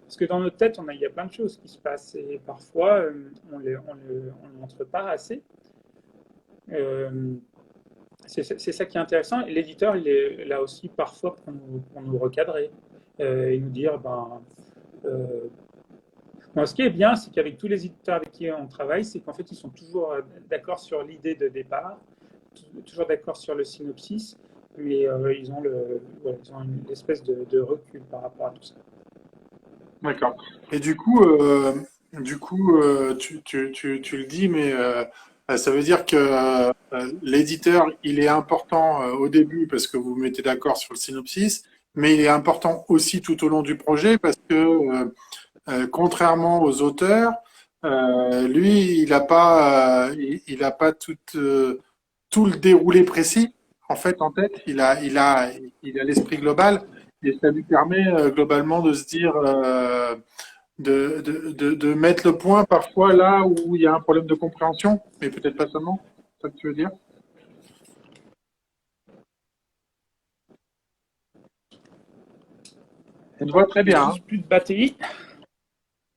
Parce que dans notre tête, il y a plein de choses qui se passent et parfois, on ne le montre pas assez. Euh, c'est ça qui est intéressant. Et l'éditeur, il est là aussi parfois pour nous recadrer et nous dire ben, euh, bon, ce qui est bien, c'est qu'avec tous les éditeurs avec qui on travaille, c'est qu'en fait, ils sont toujours d'accord sur l'idée de départ, toujours d'accord sur le synopsis. mais ils ont une espèce de recul par rapport à tout ça. D'accord. Et du coup, tu le dis, mais ça veut dire que l'éditeur, il est important au début parce que vous vous mettez d'accord sur le synopsis, mais il est important aussi tout au long du projet parce que contrairement aux auteurs, lui, il a pas tout le déroulé précis en fait en tête. Il a l'esprit global et ça lui permet globalement de se dire, de mettre le point parfois là où il y a un problème de compréhension, mais peut-être pas seulement. C'est ça que tu veux dire? On te voit très J'ai bien, hein. juste plus de batterie.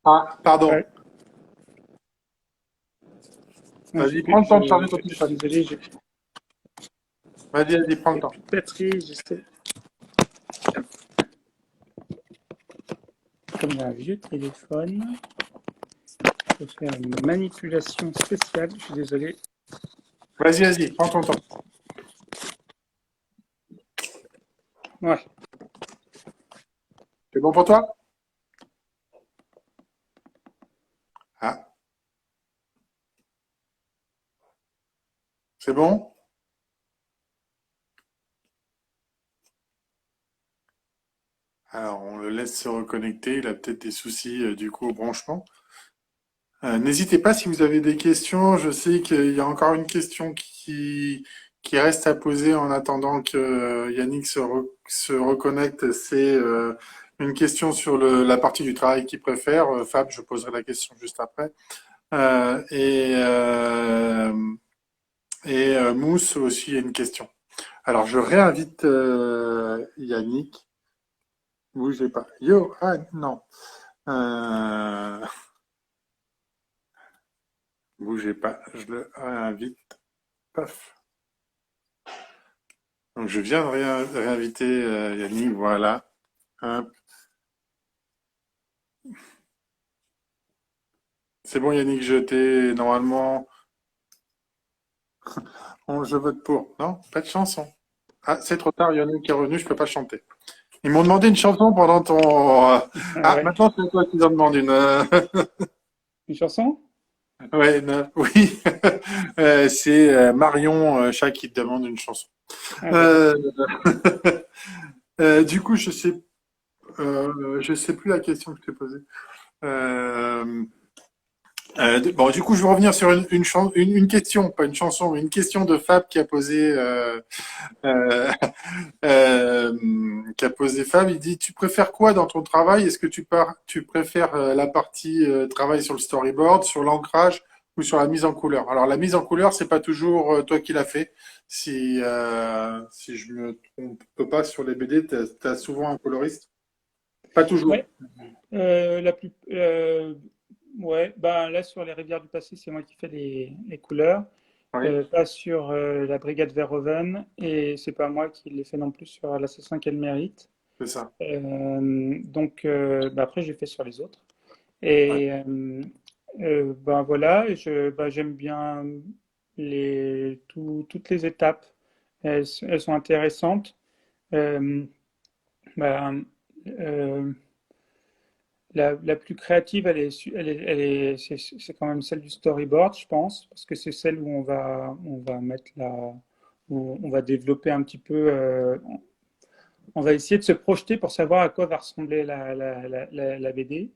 Ah, pardon. Ouais. Ouais, Vas-y, prends le temps de charger ton je suis téléphone. désolé, Vas-y, prends le j'ai temps. plus de batterie. J'essaie. Comme il y a un vieux téléphone, il faut faire une manipulation spéciale. Je suis désolé. Vas-y, prends ton temps. Ouais. C'est bon pour toi? Ah, c'est bon? Alors, on le laisse se reconnecter. Il a peut-être des soucis du coup au branchement. N'hésitez pas si vous avez des questions. Je sais qu'il y a encore une question qui reste à poser en attendant que Yannick se reconnecte. C'est une question sur la partie du travail qu'il préfère. Fab, je poserai la question juste après. Euh, et euh, Mousse aussi a une question. Alors, je réinvite Yannick. Bougez pas. Yo, ah non. Euh, bougez pas. Je le réinvite. Paf. Donc je viens de réinviter Yannick, voilà. Hop. C'est bon Yannick, je t'ai normalement. Je vote pour. Non, pas de chanson. Ah, c'est trop tard, Yannick est revenu, je peux pas chanter. Ils m'ont demandé une chanson pendant ton. Ah Ah, ouais. maintenant c'est toi qui leur demande une. Une chanson? Ouais, oui. C'est Marion Chat qui te demande une chanson. Ah d'accord. Euh, du coup, je sais plus la question que je t'ai posée. Euh, bon, du coup, je vais revenir sur une question, pas une chanson, mais une question de Fab qui a posé, euh, qui a posé Fab. Il dit, tu préfères quoi dans ton travail? Est-ce que tu préfères la partie travail sur le storyboard, sur l'ancrage ou sur la mise en couleur? Alors, la mise en couleur, c'est pas toujours toi qui l'as fait. Si je me trompe pas sur les BD, t'as souvent un coloriste. Pas toujours. Ouais. Ouais. Ben là sur les rivières du passé, c'est moi qui fais les couleurs. Oui, Pas sur la brigade Verhoeven et c'est pas moi qui les fais non plus sur l'assassin qu'elle mérite. c'est ça. Après j'ai fait sur les autres. Ouais. Et ben voilà, j'aime bien toutes les étapes. Elles sont intéressantes. Euh, ben, euh, la plus créative, c'est quand même celle du storyboard, je pense, parce que c'est celle où on va mettre où on va développer un petit peu, on va essayer de se projeter pour savoir à quoi va ressembler la BD.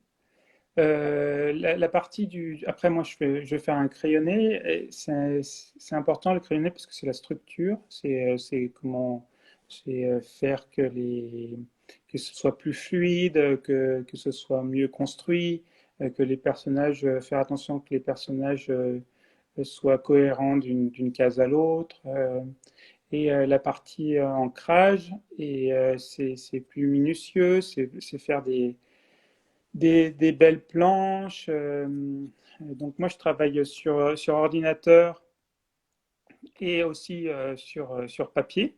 La partie après moi je vais faire un crayonné. Et c'est important le crayonné parce que c'est la structure, c'est comment, c'est faire que ce soit plus fluide, que ce soit mieux construit, que les personnages, faire attention que les personnages soient cohérents d'une case à l'autre. Et la partie ancrage, c'est plus minutieux, c'est faire des belles planches. Donc moi, je travaille sur ordinateur et aussi sur papier.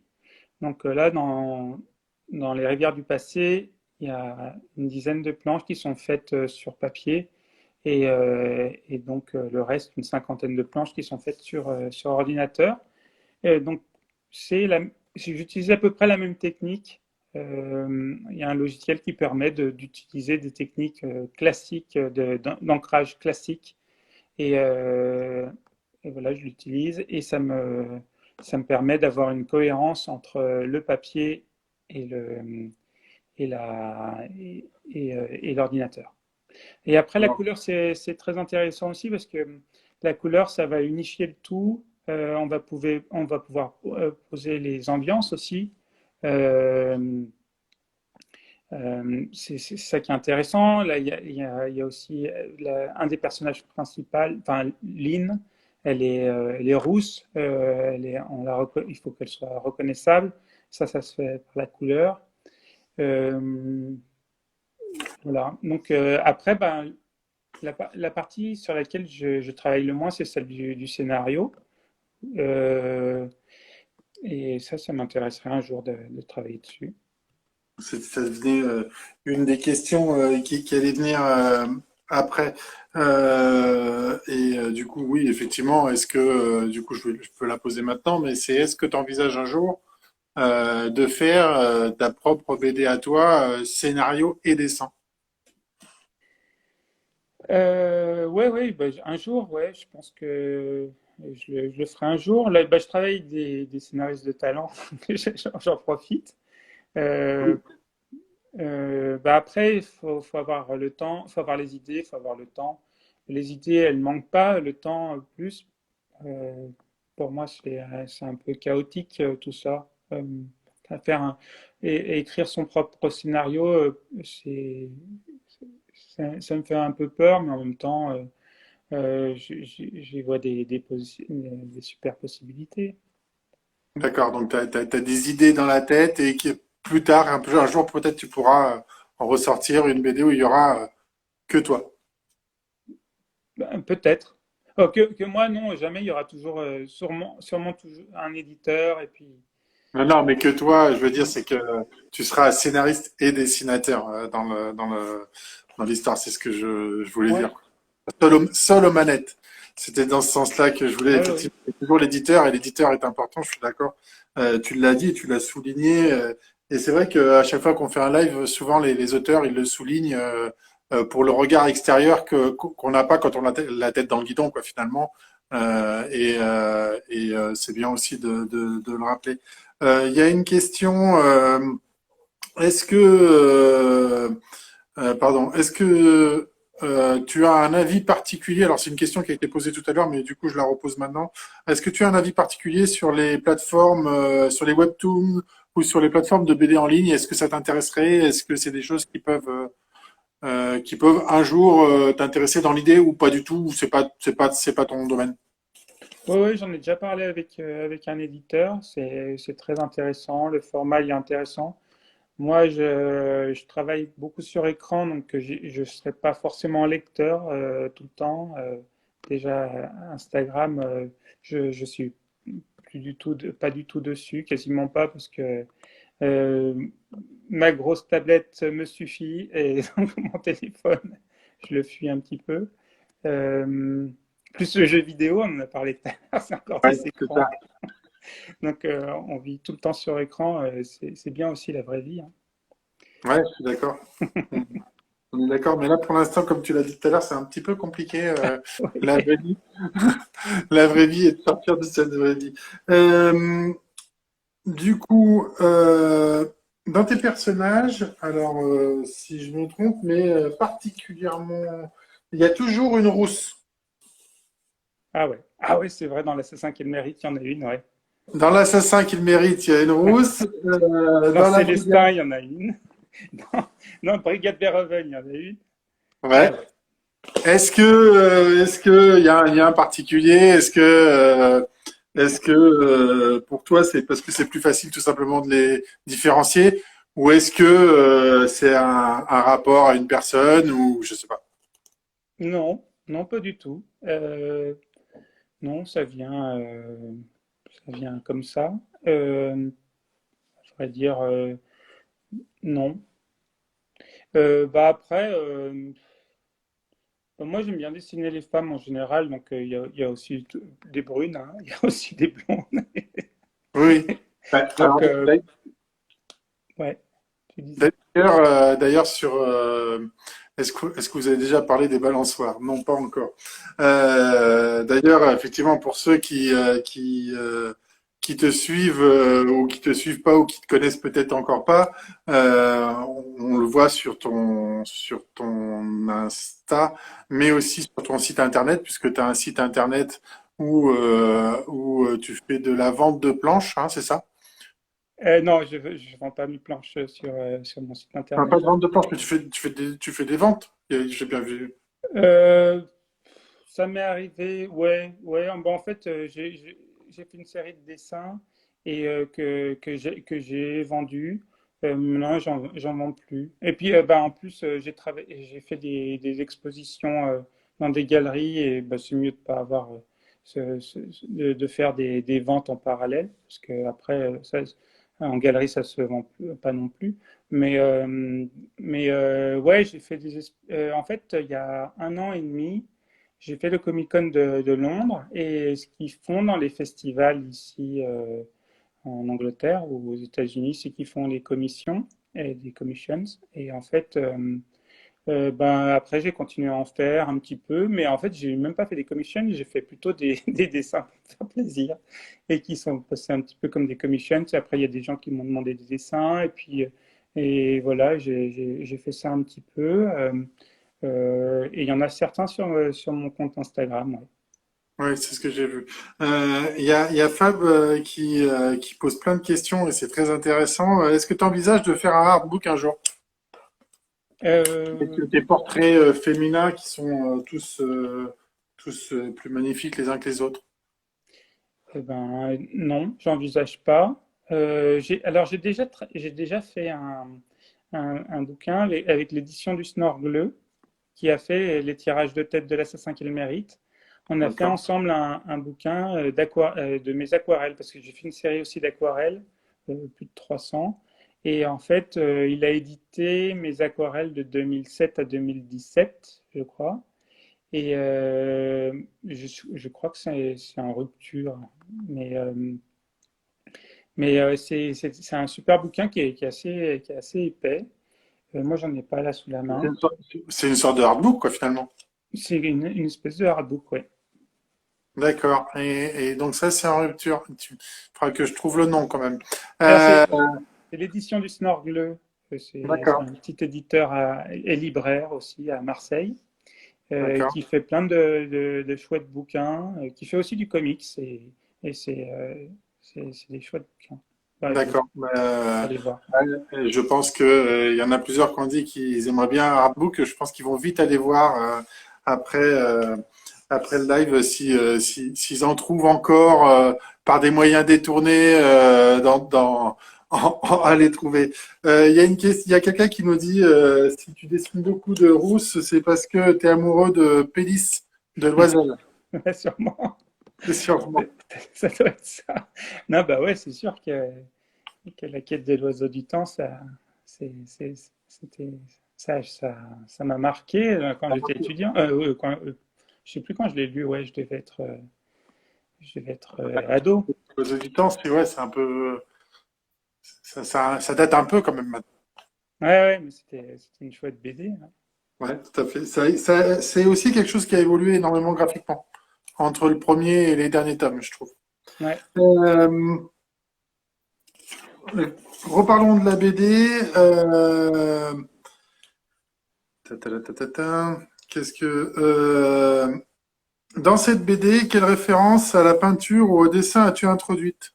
Donc là, dans les rivières du passé, il y a une dizaine de planches qui sont faites sur papier et donc le reste, une cinquantaine de planches qui sont faites sur ordinateur. Donc c'est j'utilise à peu près la même technique. Il y a un logiciel qui permet d'utiliser des techniques classiques, d'ancrage classique. Et, euh, et voilà, je l'utilise et ça me permet d'avoir une cohérence entre le papier et et l'ordinateur. Et après, la couleur, c'est très intéressant aussi parce que la couleur, ça va unifier le tout. On va pouvoir poser les ambiances aussi. Euh, c'est ça qui est intéressant. Là, il y a aussi un des personnages principaux, enfin Lynn, elle est rousse. Il faut qu'elle soit reconnaissable. Ça se fait par la couleur. Euh, voilà. Donc après, ben, la partie sur laquelle je travaille le moins, c'est celle du scénario. Euh, et ça m'intéresserait un jour de travailler dessus. Ça devenait une des questions qui allait venir après. Du coup, oui, effectivement, est-ce que, du coup, je peux la poser maintenant, mais c'est est-ce que tu envisages un jour de faire ta propre BD à toi, scénario et dessin? Ouais, ouais, bah, un jour, ouais, je pense que je le ferai un jour. Là, bah, je travaille avec des scénaristes de talent, j'en profite. Euh, bah après, faut avoir le temps, il faut avoir les idées, il faut avoir le temps. Les idées, elles manquent pas, le temps plus. Euh, pour moi, c'est un peu chaotique tout ça. À faire et écrire son propre scénario, ça me fait un peu peur, mais en même temps, j'y vois des super possibilités. D'accord, donc tu as des idées dans la tête et qui plus tard, un jour, peut-être tu pourras en ressortir une BD où il y aura que toi. Ben, peut-être. Que moi, non, jamais. Il y aura toujours, sûrement toujours un éditeur. Et puis, Non, non, mais que toi, je veux dire, c'est que tu seras scénariste et dessinateur dans l'histoire. C'est ce que je voulais ouais, dire. Seul aux manettes. C'était dans ce sens-là que je voulais ouais, ouais. effectivement. C'est toujours l'éditeur et l'éditeur est important. Je suis d'accord. Tu l'as dit, tu l'as souligné. Et c'est vrai qu'à chaque fois qu'on fait un live, souvent les auteurs ils le soulignent pour le regard extérieur qu'on n'a pas quand on a la tête dans le guidon, quoi, finalement. C'est bien aussi de le rappeler. Il y a une question. Est-ce que, pardon, est-ce que tu as un avis particulier? Alors, c'est une question qui a été posée tout à l'heure, mais du coup, je la repose maintenant. Est-ce que tu as un avis particulier sur les plateformes, sur les webtoons ou sur les plateformes de BD en ligne? Est-ce que ça t'intéresserait? Est-ce que c'est des choses qui peuvent un jour t'intéresser dans l'idée ou pas du tout? Ou c'est pas ton domaine? Ouais, ouais, j'en ai déjà parlé avec un éditeur. C'est très intéressant. Le format il est intéressant. Moi, je travaille beaucoup sur écran, donc je ne serai pas forcément lecteur tout le temps. Déjà, Instagram, je suis plus du tout, pas du tout dessus, quasiment pas, parce que euh, ma grosse tablette me suffit et donc mon téléphone, je le fuis un petit peu. Euh, Plus le jeu vidéo, on en a parlé tout à l'heure, c'est encore Ouais, des c'est ça. écrans. Donc, on vit tout le temps sur écran. C'est bien aussi la vraie vie, hein. Ouais, je suis d'accord. On est d'accord, mais là pour l'instant, comme tu l'as dit tout à l'heure, c'est un petit peu compliqué la vraie vie, la vraie vie et de sortir de cette vraie vie. Euh, du coup, dans tes personnages, alors si je me trompe, mais particulièrement, il y a toujours une rousse. Ah ouais, c'est vrai, dans l'Assassin qui le mérite, il y en a une, ouais. Dans l'assassin qu'il mérite, il y a une rousse. Dans Dans la brigade, Célestin, il y en a une. Dans Brigade Verhoeven, il y en a une. Ah ouais. ouais. Est-ce que il y a un lien particulier? Est-ce que pour toi c'est parce que c'est plus facile tout simplement de les différencier, ou est-ce que c'est un rapport à une personne ou je sais pas. Non, non, pas du tout. Non, ça vient comme ça. Je vais dire non. Bah après, moi j'aime bien dessiner les femmes en général, donc il y a aussi des brunes, hein, il y a aussi des blondes. Oui. Ouais, Donc, alors, ouais, tu disais. d'ailleurs, est-ce que vous avez déjà parlé des balançoires? Non, pas encore. D'ailleurs, effectivement, pour ceux qui te suivent ou qui te suivent pas ou qui te connaissent peut-être encore pas, on le voit sur ton Insta, mais aussi sur ton site internet, puisque tu as un site internet où tu fais de la vente de planches, hein, c'est ça? Non, je ne vends pas mes planches sur mon site Enfin, internet. pas de vente de planches, mais tu fais des ventes. J'ai bien vu. Euh, Ça m'est arrivé, ouais, ouais. Bon, en fait, j'ai fait une série de dessins et que j'ai vendus. Maintenant, j'en vends plus. Et puis, bah, en plus, j'ai fait des expositions dans des galeries et bah, c'est mieux de pas avoir de faire des ventes en parallèle parce que après, en galerie, ça se vend pas non plus. Mais, ouais, j'ai fait en fait, il y a un an et demi. J'ai fait le Comic Con de Londres et ce qu'ils font dans les festivals ici en Angleterre ou aux États-Unis, c'est qu'ils font les commissions et des commissions. Et en fait, ben, après, j'ai continué à en faire un petit peu, mais en fait, j'ai même pas fait des commissions, j'ai fait plutôt des dessins pour me faire plaisir et qui sont passés un petit peu comme des commissions. Et après, il y a des gens qui m'ont demandé des dessins et puis, et voilà, j'ai fait ça un petit peu. Et il y en a certains sur mon compte Instagram. Ouais. Oui, c'est ce que j'ai vu. Il y a Fab qui pose plein de questions et c'est très intéressant. Est-ce que tu envisages de faire un artbook un jour? Avec Euh, des portraits féminins qui sont tous plus magnifiques les uns que les autres. eh ben, non, j'envisage pas. Alors j'ai déjà fait un bouquin avec l'édition du Snorgleu qui a fait les tirages de tête de l'assassin qu'il mérite. On a fait D'accord. ensemble un bouquin de mes aquarelles, parce que j'ai fait une série aussi d'aquarelles, plus de 300. Et en fait, il a édité mes aquarelles de 2007 à 2017, je crois. Et je crois que c'est en rupture. Mais, euh, mais c'est un super bouquin qui est assez épais. Moi, j'en ai pas là sous la C'est main. une c'est une sorte de artbook, quoi, finalement. C'est une espèce de hardbook, ouais. D'accord. Et donc ça, c'est en rupture. Il faudra que je trouve le nom quand même. Alors, Euh, c'est l'édition du Snorgleu. C'est d'accord. un petit éditeur et libraire aussi à Marseille, D'accord. qui fait plein de chouettes bouquins, qui fait aussi du comics. Et c'est des chouettes bouquins. Ouais, vous D'accord. allez voir. Je pense que, il y en a plusieurs qui ont dit qu'ils aimeraient bien un artbook. Je pense qu'ils vont vite aller voir après, euh, après le live s'ils en trouvent encore par des moyens détournés à les trouver. Il y a il y a quelqu'un qui nous dit si tu dessines beaucoup de rousses, c'est parce que tu es amoureux de Pélis, de Loisel. Ouais, sûrement. C'est sûrement. Ça doit être ça. Non, bah ouais, c'est sûr que la quête de l'oiseau du temps, c'était, ça m'a marqué quand j'étais étudiant. Je sais plus quand je l'ai lu, ouais, je devais être ado. L'oiseau du temps, c'est ouais, c'est un peu ça date un peu quand même maintenant. Ouais, ouais, mais c'était une chouette BD. Hein. Ouais, tout à fait. C'est aussi quelque chose qui a évolué énormément graphiquement entre le premier et les derniers tomes, je trouve. Ouais. Euh, reparlons de la BD. Ta, ta, ta, ta, ta. Qu'est-ce que dans cette BD, quelle référence à la peinture ou au dessin as-tu introduite?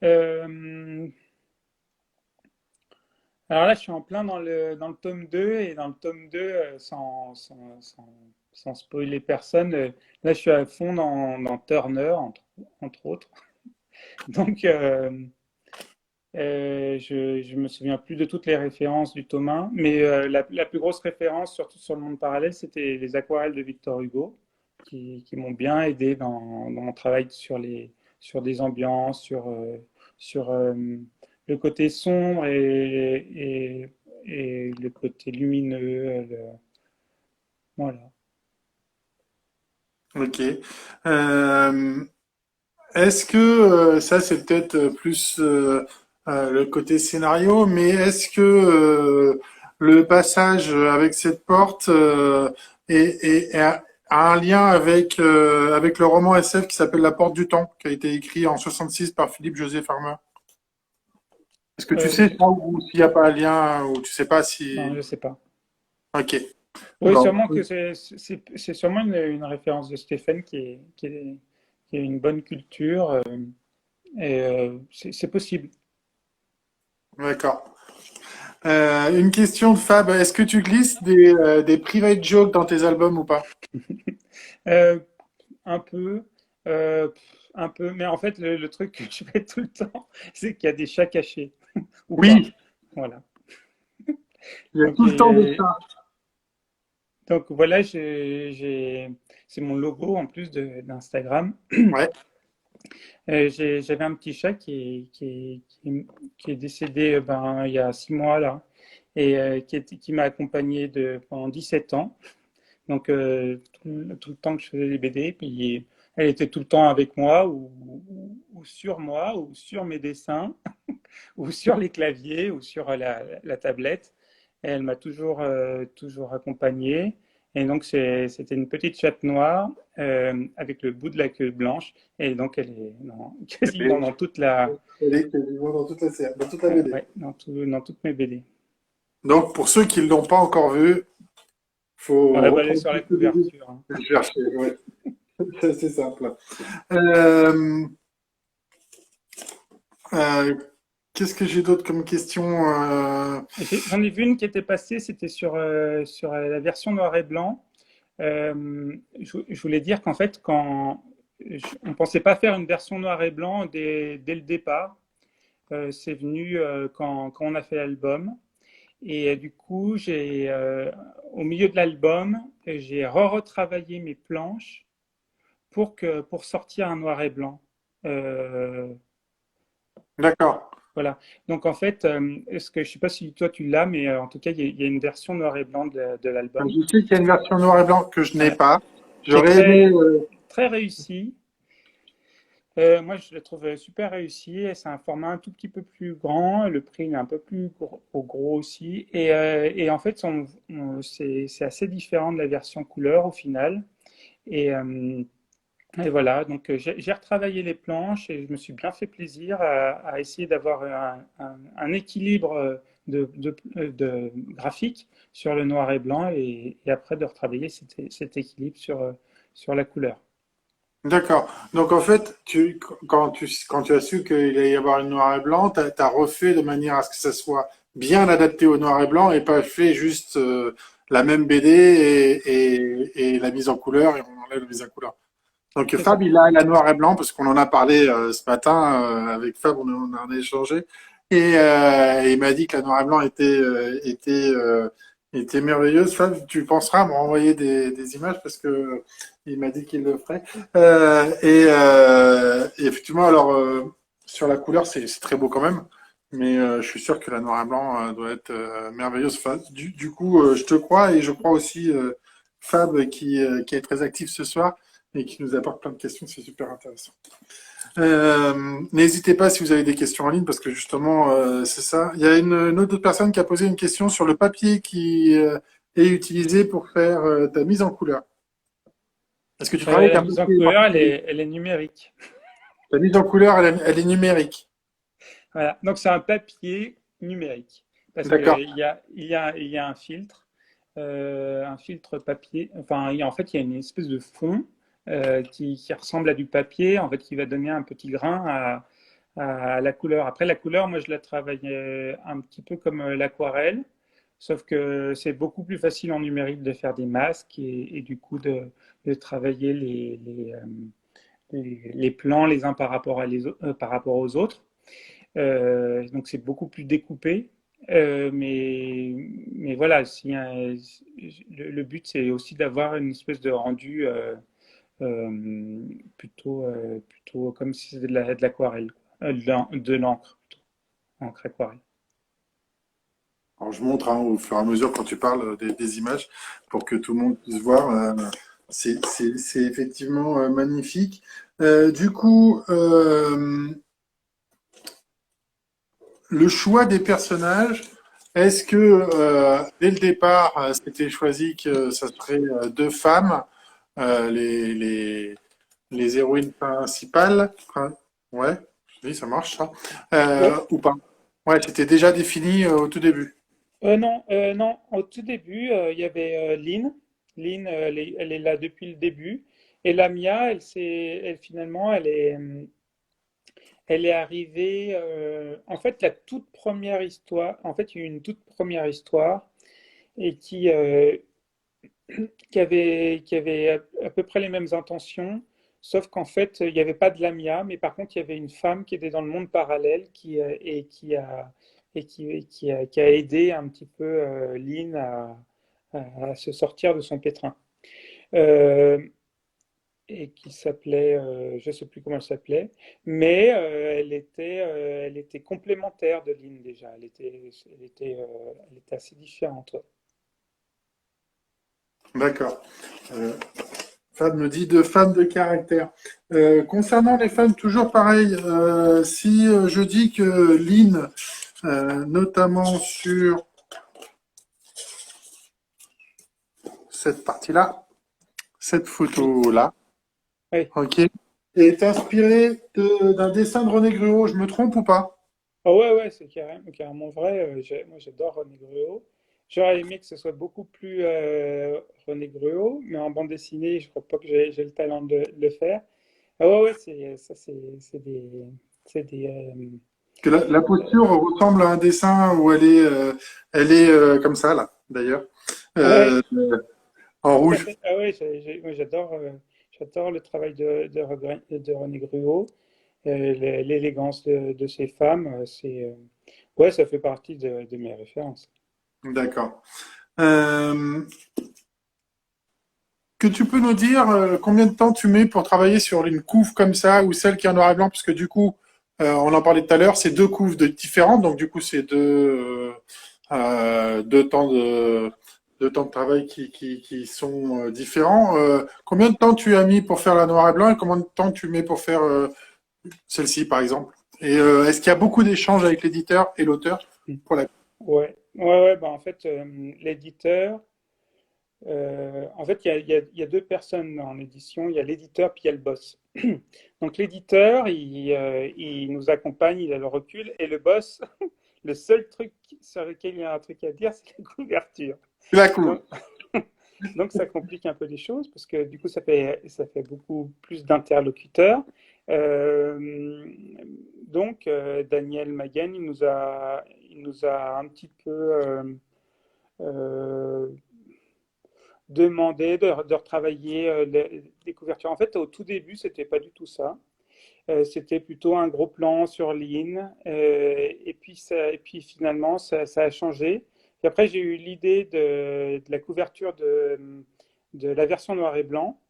Euh, alors là, je suis en plein dans le tome 2 et dans le tome 2, sans spoiler personne, là, je suis à fond dans Turner, entre autres. Donc, je me souviens plus de toutes les références du tome 1, mais la plus grosse référence, surtout sur le monde parallèle, c'était les aquarelles de Victor Hugo, qui m'ont bien aidé dans mon travail sur des ambiances, sur le côté sombre et le côté lumineux. Voilà. Ok. Euh, est-ce que, ça c'est peut-être plus le côté scénario, mais est-ce que le passage avec cette porte a un lien avec le roman SF qui s'appelle La Porte du Temps, qui a été écrit en 66 par Philippe José Farmer? Est-ce que tu Euh, sais ça ou s'il n'y a pas un lien ou tu sais pas non, si... je sais pas. Ok. Oui, Bon. sûrement que c'est sûrement une référence de Stéphane qui a une bonne culture et c'est possible. D'accord. Une question de Fab. Est-ce que tu glisses des private jokes dans tes albums ou pas? Euh, un peu, un peu, mais en fait le truc que je fais tout le temps, c'est qu'il y a des chats cachés ou pas. Oui, Voilà. il y a Donc, tout le temps des j'ai- chats. donc voilà, c'est mon logo en plus d'Instagram. Ouais, J'avais un petit chat qui est décédé ben, il y a 6 mois là, et qui m'a accompagné pendant 17 ans. Donc tout le temps que je faisais des BD, puis elle était tout le temps avec moi ou sur moi ou sur mes dessins ou sur les claviers ou sur la tablette. Et elle m'a toujours accompagné. Et donc c'était une petite chatte noire avec le bout de la queue blanche. Et donc elle est quasiment dans toute elle est quasiment dans toute la série, dans toute la BD. ouais, dans toutes mes BD. Donc, pour ceux qui ne l'ont pas encore vu, Ouais, faut bah, elle est reprendre sur la le début couverture, hein. et le chercher. Ouais. C'est assez simple. Euh, euh, Qu'est-ce que j'ai d'autre comme question? J'en ai vu une qui était passée, c'était sur la version noir et blanc. Je voulais dire qu'en fait, on ne pensait pas faire une version noir et blanc dès le départ. C'est venu quand on a fait l'album. Et du coup, au milieu de l'album, j'ai retravaillé mes planches pour sortir un noir et blanc. Euh, D'accord. voilà. Donc en fait, je ne sais pas si toi tu l'as, mais en tout cas, il y a une version noir et blanc de l'album. Je sais qu'il y a une version noir et blanc que je n'ai Ouais. pas. Qui est J'aurais aimé. très réussi. Moi, je le trouve super réussi. C'est un format un tout petit peu plus grand. Le prix il est un peu plus gros aussi. Et en fait, c'est assez différent de la version couleur au final. Et, euh, et voilà, donc j'ai retravaillé les planches et je me suis bien fait plaisir à essayer d'avoir un équilibre de graphique sur le noir et blanc et après de retravailler cet équilibre sur la couleur. D'accord. Donc en fait, quand tu as su qu'il allait y avoir une noir et blanc, tu as refait de manière à ce que ça soit bien adapté au noir et blanc et pas fait juste la même BD et la mise en couleur et on enlève la mise en couleur. Donc C'est Fab, ça. il a la noir et blanc parce qu'on en a parlé ce matin avec Fab, on en a échangé et il m'a dit que la noir et blanc était merveilleuse. Fab, tu penseras à me renvoyer des images parce que il m'a dit qu'il le ferait. Et effectivement, alors sur la couleur, c'est très beau quand même, mais je suis sûr que la noir et blanc doit être merveilleuse. Enfin, du coup, je te crois et je crois aussi Fab qui est très actif ce soir et qui nous apporte plein de questions, c'est super intéressant. N'hésitez pas si vous avez des questions en ligne, parce que justement, c'est ça. Il y a une autre personne qui a posé une question sur le papier qui est utilisé pour faire ta mise en couleur. Est-ce que tu travailles avec La un mise en papier couleur, particulier? elle est numérique. Ta mise en couleur, elle est numérique. Voilà. Donc c'est un papier numérique parce D'accord. il y a un filtre papier. Enfin, en fait, il y a une espèce de fond qui ressemble à du papier, en fait, qui va donner un petit grain à la couleur. Après, la couleur, moi, je la travaille un petit peu comme l'aquarelle, sauf que c'est beaucoup plus facile en numérique de faire des masques et du coup de travailler les plans les uns par rapport aux autres. Donc c'est beaucoup plus découpé. Mais voilà, le but c'est aussi d'avoir une espèce de rendu plutôt comme si c'était de l'aquarelle, de l'encre, plutôt, encre aquarelle. Alors, je montre hein, au fur et à mesure quand tu parles des images pour que tout le monde puisse voir. C'est effectivement magnifique. Du coup, le choix des personnages, est-ce que dès le départ, c'était choisi que ça serait deux femmes, les héroïnes principales? Enfin, ouais, oui, ça marche ça. Ouais. Ou pas? Ouais, c'était déjà défini au tout début. Non, non, au tout début, il y avait Lynn. Lynn, elle est là depuis le début. Et Lamia, finalement, elle est arrivée. En fait, la toute première histoire, en fait, il y a eu une toute première histoire et qui avait à peu près les mêmes intentions, sauf qu'en fait, il n'y avait pas de Lamia, mais par contre, il y avait une femme qui était dans le monde parallèle qui a aidé un petit peu Lynn à se sortir de son pétrin. Euh, et qui s'appelait, je ne sais plus comment elle s'appelait, mais elle était complémentaire de Lynn déjà. Elle était assez différente. Ouais. D'accord. Euh, Fab me dit de femmes de caractère. Concernant les femmes, toujours pareil. Si je dis que Lynn, notamment sur cette partie-là, cette photo-là, Oui. ok, est inspirée d'un dessin de René Gruot, je me trompe ou pas? Ah ouais, ouais, c'est carrément vrai. Moi, j'adore René Gruot. J'aurais aimé que ce soit beaucoup plus René Gruot, mais en bande dessinée, je crois pas que j'ai le talent de le faire. Ah ouais, ouais, c'est des, Que la posture ressemble à un dessin où elle est comme ça là, d'ailleurs, ouais, euh, en tout à rouge. fait. Ah ouais, moi, j'adore le travail de René Gruot, l'élégance de ces femmes. Ouais, ça fait partie de mes références. D'accord. Euh, que tu peux nous dire combien de temps tu mets pour travailler sur une couve comme ça ou celle qui est en noir et blanc, parce que du coup, on en parlait tout à l'heure, c'est deux couves différentes, donc du coup, c'est deux deux temps de travail qui sont différents. Combien de temps tu as mis pour faire la noir et blanc et combien de temps tu mets pour faire celle-ci, par exemple? Et est-ce qu'il y a beaucoup d'échanges avec l'éditeur et l'auteur pour la... Ouais, ouais, ouais, bah en fait, l'éditeur, en fait, il y a deux personnes en édition, il y a l'éditeur puis il y a le boss. Donc l'éditeur, il nous accompagne, il a le recul, et le boss, le seul truc sur lequel il y a un truc à dire, c'est la couverture. La couve. Donc, donc ça complique un peu les choses parce que du coup ça fait beaucoup plus d'interlocuteurs. Euh, Daniel Maguen, il nous a un petit peu euh, demandé de retravailler les couvertures. En fait, au tout début, c'était pas du tout ça. C'était plutôt un gros plan sur ligne. Et puis finalement, ça a changé. Et après, j'ai eu l'idée de la couverture de la version noir et blanc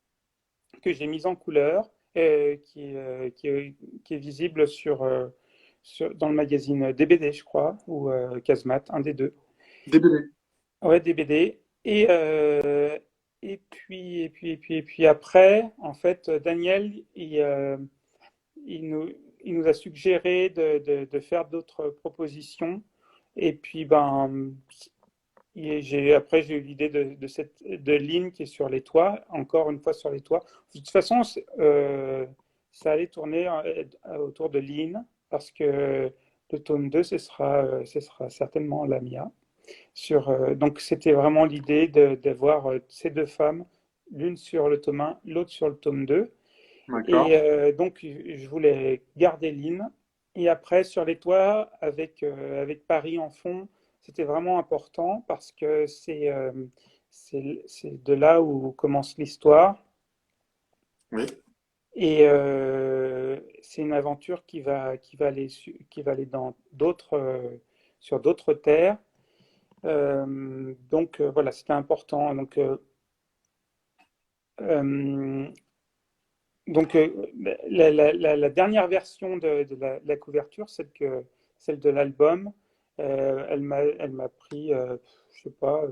que j'ai mise en couleur, qui est visible dans le magazine DBD, je crois, ou Casemat, un des deux. DBD. Ouais, DBD. Et puis après, en fait, Daniel, il nous, il nous a suggéré de faire d'autres propositions. Et puis, après, j'ai eu l'idée de ligne qui est sur les toits, encore une fois sur les toits. De toute façon, ça allait tourner autour de ligne, parce que le tome 2 ce sera certainement Lamia. Donc, c'était vraiment l'idée d'avoir ces deux femmes, l'une sur le tome 1, l'autre sur le tome 2. D'accord. Et donc, je voulais garder Lynn. Et après, sur les toits, avec Paris en fond, c'était vraiment important parce que c'est de là où commence l'histoire. Oui. Et c'est une aventure qui va aller sur d'autres terres. Voilà, c'était important. Euh, Donc, la dernière version de la couverture, celle de l'album, elle m'a pris, je sais pas,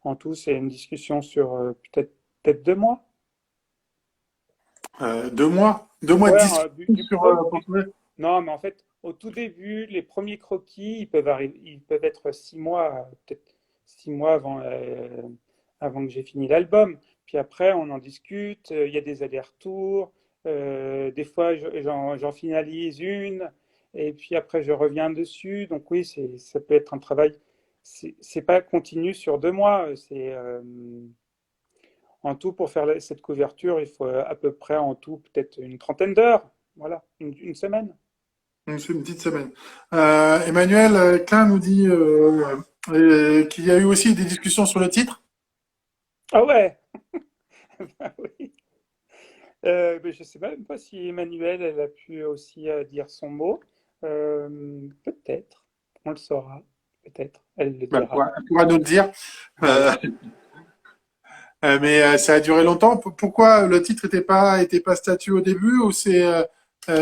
en tout, c'est une discussion sur peut-être 2 mois. 2 mois de Ouais, discussion sur pour trouver. non, mais en fait, au tout début, les premiers croquis, ils peuvent être 6 mois, peut-être 6 mois avant que j'ai fini l'album. Puis après, on en discute, il y a des allers-retours. Des fois, j'en finalise une, et puis après, je reviens dessus. Donc oui, ça peut être un travail. C'est pas continu sur 2 mois. En tout, pour faire cette couverture, il faut à peu près en tout peut-être une trentaine d'heures. Voilà, une semaine. C'est une petite semaine. Emmanuel Klein nous dit qu'il y a eu aussi des discussions sur le titre. Ah ouais, bah oui. Mais je sais même pas si Emmanuel, elle a pu aussi dire son mot. Peut-être, on le saura. Peut-être, elle le Ben, dira. elle pourra nous le dire. Euh, Voilà. mais ça a duré longtemps. Pourquoi le titre était pas statué au début ou c'est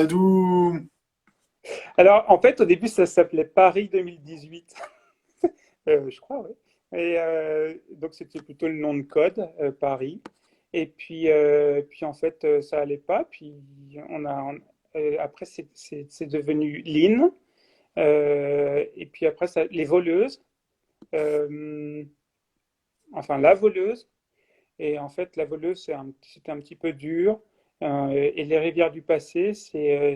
d'où? Alors, en fait, au début, ça s'appelait Paris 2018. Je crois, oui. Et donc, c'était plutôt le nom de code, Paris. Et puis en fait, ça allait pas. Puis après, c'est devenu Lynn. Et puis après, les voleuses. Euh, enfin, la voleuse. Et en fait, la voleuse, c'était un petit peu dur. Et les rivières du passé, c'est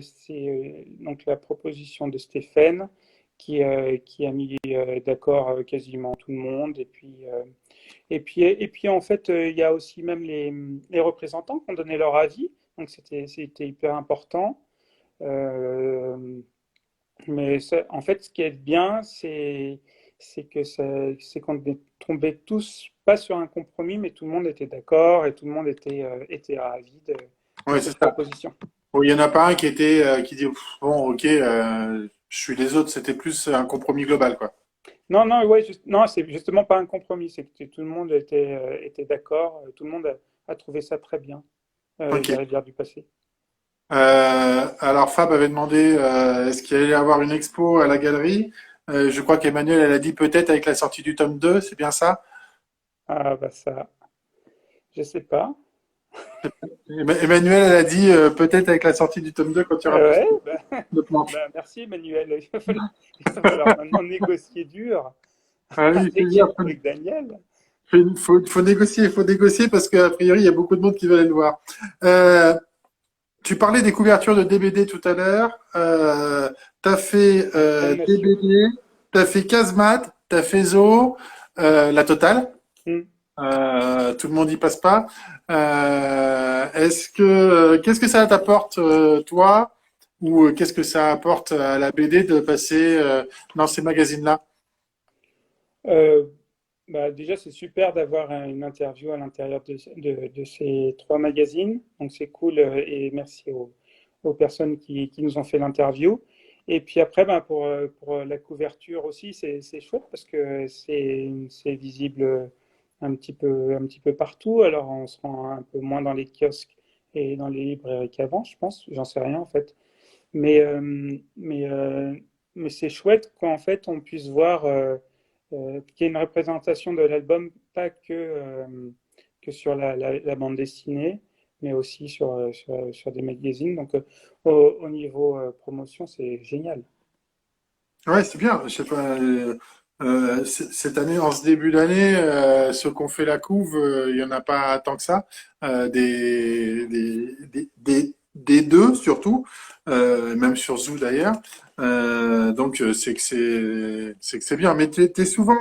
donc la proposition de Stéphane qui a mis d'accord quasiment tout le monde. Et puis en fait, il y a aussi même les représentants qui ont donné leur avis. Donc c'était hyper important. Euh, mais en fait, ce qui est bien, c'est qu'on est tombé tous pas sur un compromis, mais tout le monde était d'accord et tout le monde était ravi de Oui, c'est cette ça. proposition. Bon, il y en a pas un qui dit pff, bon, ok, je suis les autres. C'était plus un compromis global, quoi. Non, non, ouais, non, c'est justement pas un compromis, c'est que tout le monde était d'accord, tout le monde a trouvé ça très bien, Ok. les rivières du passé. Alors Fab avait demandé est-ce qu'il allait y avoir une expo à la galerie. Je crois qu'Emmanuel elle a dit peut-être avec la sortie du tome 2, c'est bien ça? Ah bah ça, je sais pas. Emmanuel elle a dit peut-être avec la sortie du tome 2 quand il y aura plus Ouais, bah, de planches. bah, merci Emmanuel. Il va falloir maintenant négocier dur Ah oui, c'est bien. avec Daniel. Faut négocier parce qu'a priori il y a beaucoup de monde qui veut aller le voir. Tu parlais des couvertures de DBD tout à l'heure. T'as fait Damnation. DBD, t'as fait Casemat, t'as fait Zo, la totale. Hmm. Tout le monde y passe pas. Qu'est-ce que ça t'apporte toi, ou qu'est-ce que ça apporte à la BD de passer dans ces magazines-là? Euh, Bah, déjà, c'est super d'avoir une interview à l'intérieur de ces 3 magazines. Donc, c'est cool et merci aux personnes qui nous ont fait l'interview. Et puis après, ben, pour la couverture aussi, c'est chouette parce que c'est visible un petit peu partout. Alors, on se rend un peu moins dans les kiosques et dans les librairies qu'avant, je pense. J'en sais rien en fait. Mais, euh, mais, euh, mais c'est chouette qu'en fait on puisse voir qu'il y ait une représentation de l'album, pas que sur la bande dessinée, mais aussi sur des magazines. Donc au niveau promotion, c'est génial. Ouais, c'est bien. Je sais pas. Cette année, en ce début d'année, ceux qui ont fait la couve, il y en a pas tant que ça. Des deux surtout, même sur Zoo d'ailleurs. Donc c'est que c'est bien. Mais t'es souvent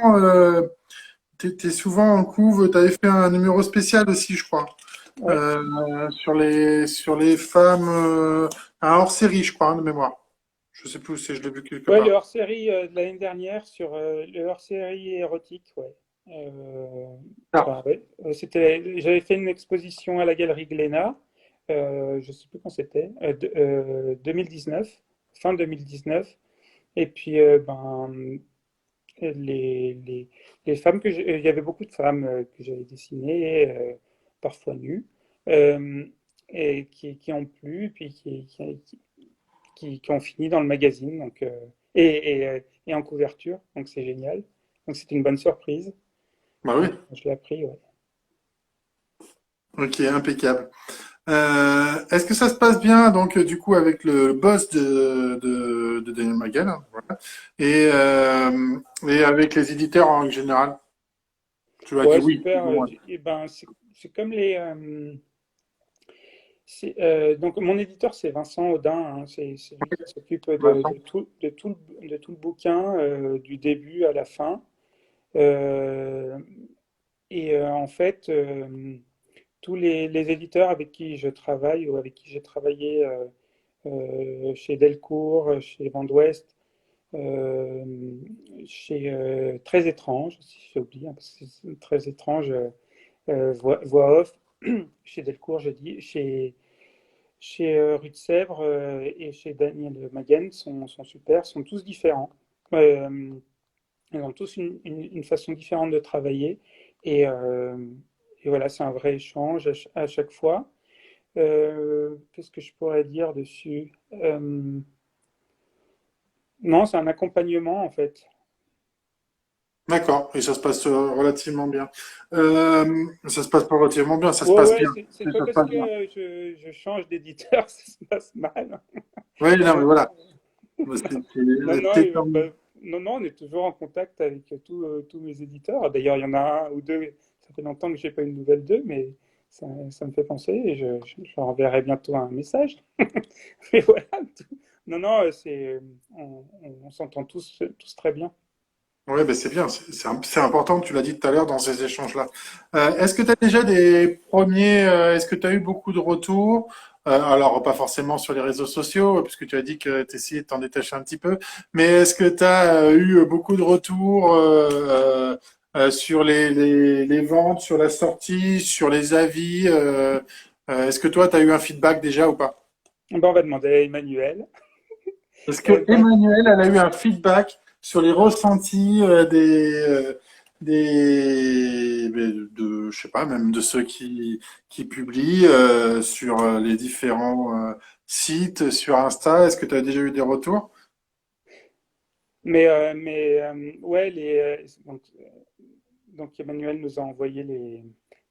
en couve. T'avais fait un numéro spécial aussi, je crois, Ouais, sur les femmes, un hors série, je crois, hein, de mémoire. Je sais plus si je l'ai vu quelque ouais, le part. hors-série de l'année dernière sur le hors-série érotique, ouais. Ah, Bah ouais, j'avais fait une exposition à la Galerie Glénat, je sais plus quand c'était, 2019, fin 2019. Et puis, les, les, les femmes il y avait beaucoup de femmes que j'avais dessinées, parfois nues, euh, et qui ont plu, puis qui ont fini dans le magazine, donc, et en couverture, donc c'est génial. Donc c'était une bonne surprise. bah oui. Je l'ai appris, ouais. Ok, impeccable. Est-ce que ça se passe bien donc du coup avec le boss de Daniel Magel, hein, voilà, et avec les éditeurs en général? Tu as dit Ouais, oui, plus super. ou moins. Eh ben, c'est comme les. Donc, mon éditeur, c'est Vincent Audin, hein. C'est lui qui s'occupe Vincent. de tout le bouquin, du début à la fin. Euh, En fait, tous les éditeurs avec qui je travaille ou avec qui j'ai travaillé chez Delcourt, chez Vent d'Ouest, euh, chez Très Étrange, si j'ai oublié, hein, parce que c'est Très Étrange, voix off, chez Delcourt, j'ai dit, chez Rue de Sèvres et chez Daniel Maguen sont super, sont tous différents. Euh, Ils ont tous une façon différente de travailler et, euh, et voilà, c'est un vrai échange à chaque fois. Qu'est-ce que je pourrais dire dessus? Non, c'est un accompagnement en fait. D'accord, et ça se passe relativement bien. Ça se passe pas relativement bien, ça se Ouais, passe ouais, bien. c'est Ça pas se parce passe que bien. je change d'éditeur que ça se passe mal. Oui, non, mais Euh, voilà. non, non, Tant mieux. non, non, on est toujours en contact avec tous mes éditeurs. D'ailleurs, il y en a un ou deux, ça fait longtemps que j'ai pas eu de nouvelles d'eux, mais ça me fait penser et je leur enverrai bientôt un message. Mais voilà, non, non, on s'entend tous très bien. Oui, ben c'est bien, c'est important, tu l'as dit tout à l'heure dans ces échanges-là. Est-ce que tu as déjà des premiers, est-ce que tu as eu beaucoup de retours? Alors, pas forcément sur les réseaux sociaux, puisque tu as dit que tu essayais de t'en détacher un petit peu, mais est-ce que tu as eu beaucoup de retours sur les ventes, sur la sortie, sur les avis? Est-ce que toi, tu as eu un feedback déjà ou pas? Ben, on va demander à Emmanuel. Est-ce que Ben, Emmanuel, elle a eu un feedback sur les ressentis je sais pas, même de ceux qui publient sur les différents sites, sur Insta? Est-ce que tu as déjà eu des retours? ouais, donc Emmanuel nous a envoyé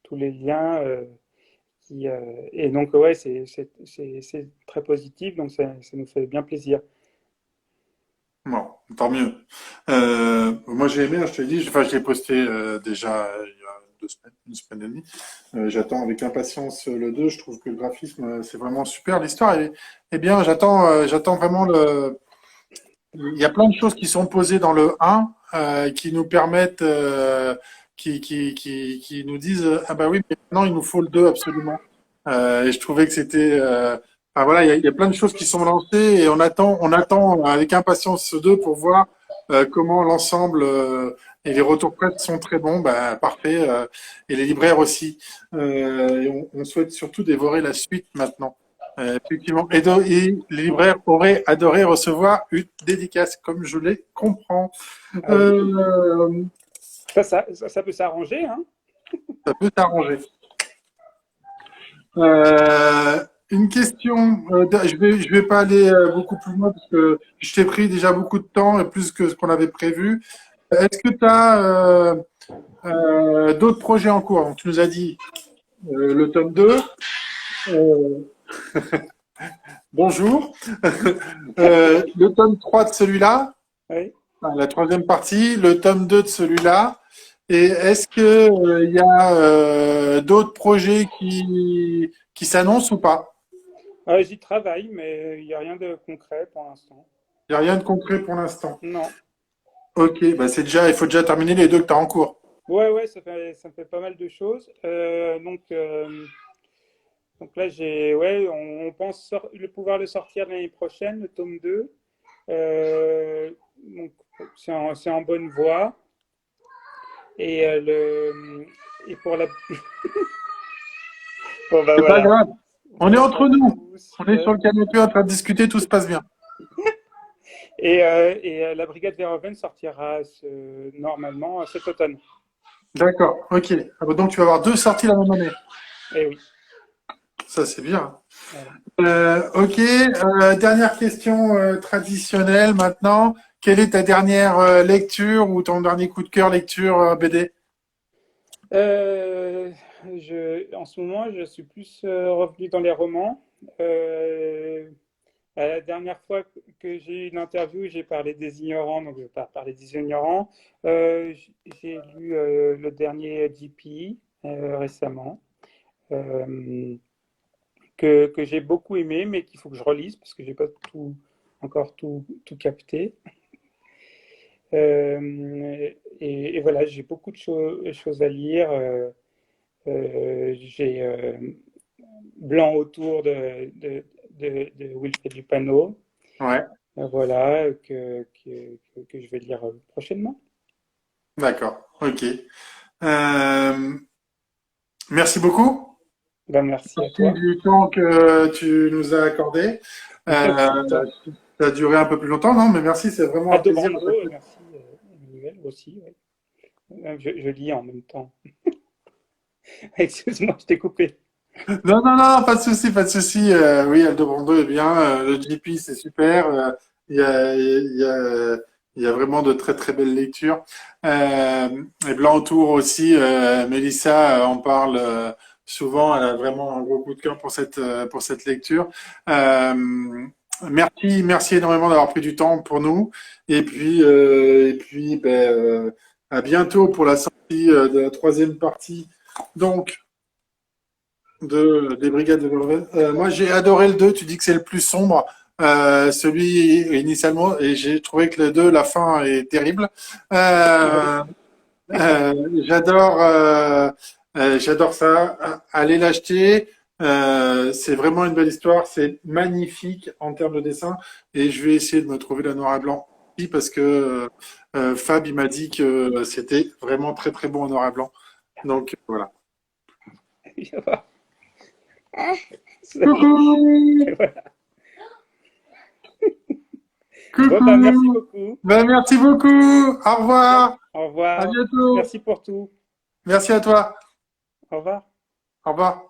tous les liens. Et donc, ouais, c'est très positif, donc ça nous fait bien plaisir. Bon, tant mieux. Moi, j'ai aimé, hein, je te l'ai dit, enfin, je l'ai posté déjà il y a 2 semaines, une semaine et demie. J'attends avec impatience le 2. Je trouve que le graphisme, c'est vraiment super. L'histoire est bien. J'attends vraiment le. Il y a plein de choses qui sont posées dans le 1 qui nous permettent, qui nous disent, ah bah oui, mais maintenant il nous faut le 2 absolument. Et je trouvais que c'était, enfin voilà, il y a plein de choses qui sont lancées et on attend avec impatience ce 2 pour voir comment l'ensemble et les retours presse sont très bons, bah parfait, et les libraires aussi. Et on souhaite surtout dévorer la suite maintenant. Effectivement. Et les libraires auraient adoré recevoir une dédicace, comme je les comprends. Ah oui, Euh, ça peut s'arranger, hein. Ça peut t'arranger. Une question, je vais pas aller beaucoup plus loin parce que je t'ai pris déjà beaucoup de temps et plus que ce qu'on avait prévu. Est-ce que tu as d'autres projets en cours? Donc, tu nous as dit le tome 2. Euh, bonjour. Le tome 3 de celui-là. Oui. Enfin, la troisième partie, le tome 2 de celui-là. Et est-ce que il y a d'autres projets qui s'annoncent ou pas? J'y travaille, mais il n'y a rien de concret pour l'instant. Il n'y a rien de concret pour l'instant. Non. Ok, bah c'est déjà, il faut déjà terminer les deux que tu as en cours. Ouais, ouais, ça me fait pas mal de choses. Donc là, ouais, on pense pouvoir le sortir l'année prochaine, le tome 2. Donc, c'est en bonne voie. Et, et pour la. Bon, bah C'est pas voilà. grave. On est entre Bonjour à nous. tous. On est sur le canapé en train de discuter, tout se passe bien. La Brigade Verhoeven sortira normalement cet automne. D'accord, ok. Ah bah donc tu vas avoir deux sorties la même année. Eh oui, Ça, c'est bien. voilà. Ok, dernière question traditionnelle maintenant. Quelle est ta dernière lecture ou ton dernier coup de cœur lecture BD? En ce moment, je suis plus revenu dans les romans. Euh, la dernière fois que j'ai eu une interview, j'ai parlé des ignorants, donc je vais pas parler des ignorants. J'ai lu le dernier GP récemment, euh, que j'ai beaucoup aimé, mais qu'il faut que je relise parce que j'ai pas encore tout capté. Et voilà, j'ai beaucoup de choses à lire. J'ai Blanc autour de Wilfred Dupano. Ouais, Voilà, que je vais lire prochainement. d'accord. Ok. Euh, merci beaucoup. Ben, merci à Merci toi. du temps que tu nous as accordé. Merci à Euh, toi. ça a duré un peu plus longtemps, non? Mais merci, c'est vraiment un Aldo plaisir. Brando, merci, Emmanuel aussi. Ouais. Je lis en même temps. Excuse-moi, je t'ai coupé. Non, non, non, pas de souci, pas de souci. Oui, Aldo Brando est bien. Le GP, c'est super. Il y a, il y a, il y a vraiment de très, très belles lectures. Euh, et Blanc autour aussi. Mélissa en parle souvent. Elle a vraiment un gros coup de cœur pour cette lecture. Euh, merci énormément d'avoir pris du temps pour nous. Et puis, à bientôt pour la sortie de la troisième partie. Donc, des Brigades de l'Orient. Moi, j'ai adoré le 2. Tu dis que c'est le plus sombre, celui initialement, et j'ai trouvé que le 2, la fin est terrible. Euh, j'adore, j'adore ça. Allez l'acheter. C'est vraiment une belle histoire. C'est magnifique en termes de dessin. Et je vais essayer de me trouver la noir et blanc aussi parce que Fab, il m'a dit que c'était vraiment très très bon en noir et blanc. Donc voilà. Coucou! Voilà. Bon, ben, merci Coucou. beaucoup. Ben, merci beaucoup. Au revoir. Au À revoir. bientôt. Merci pour tout. Merci à toi. Au revoir. Au revoir.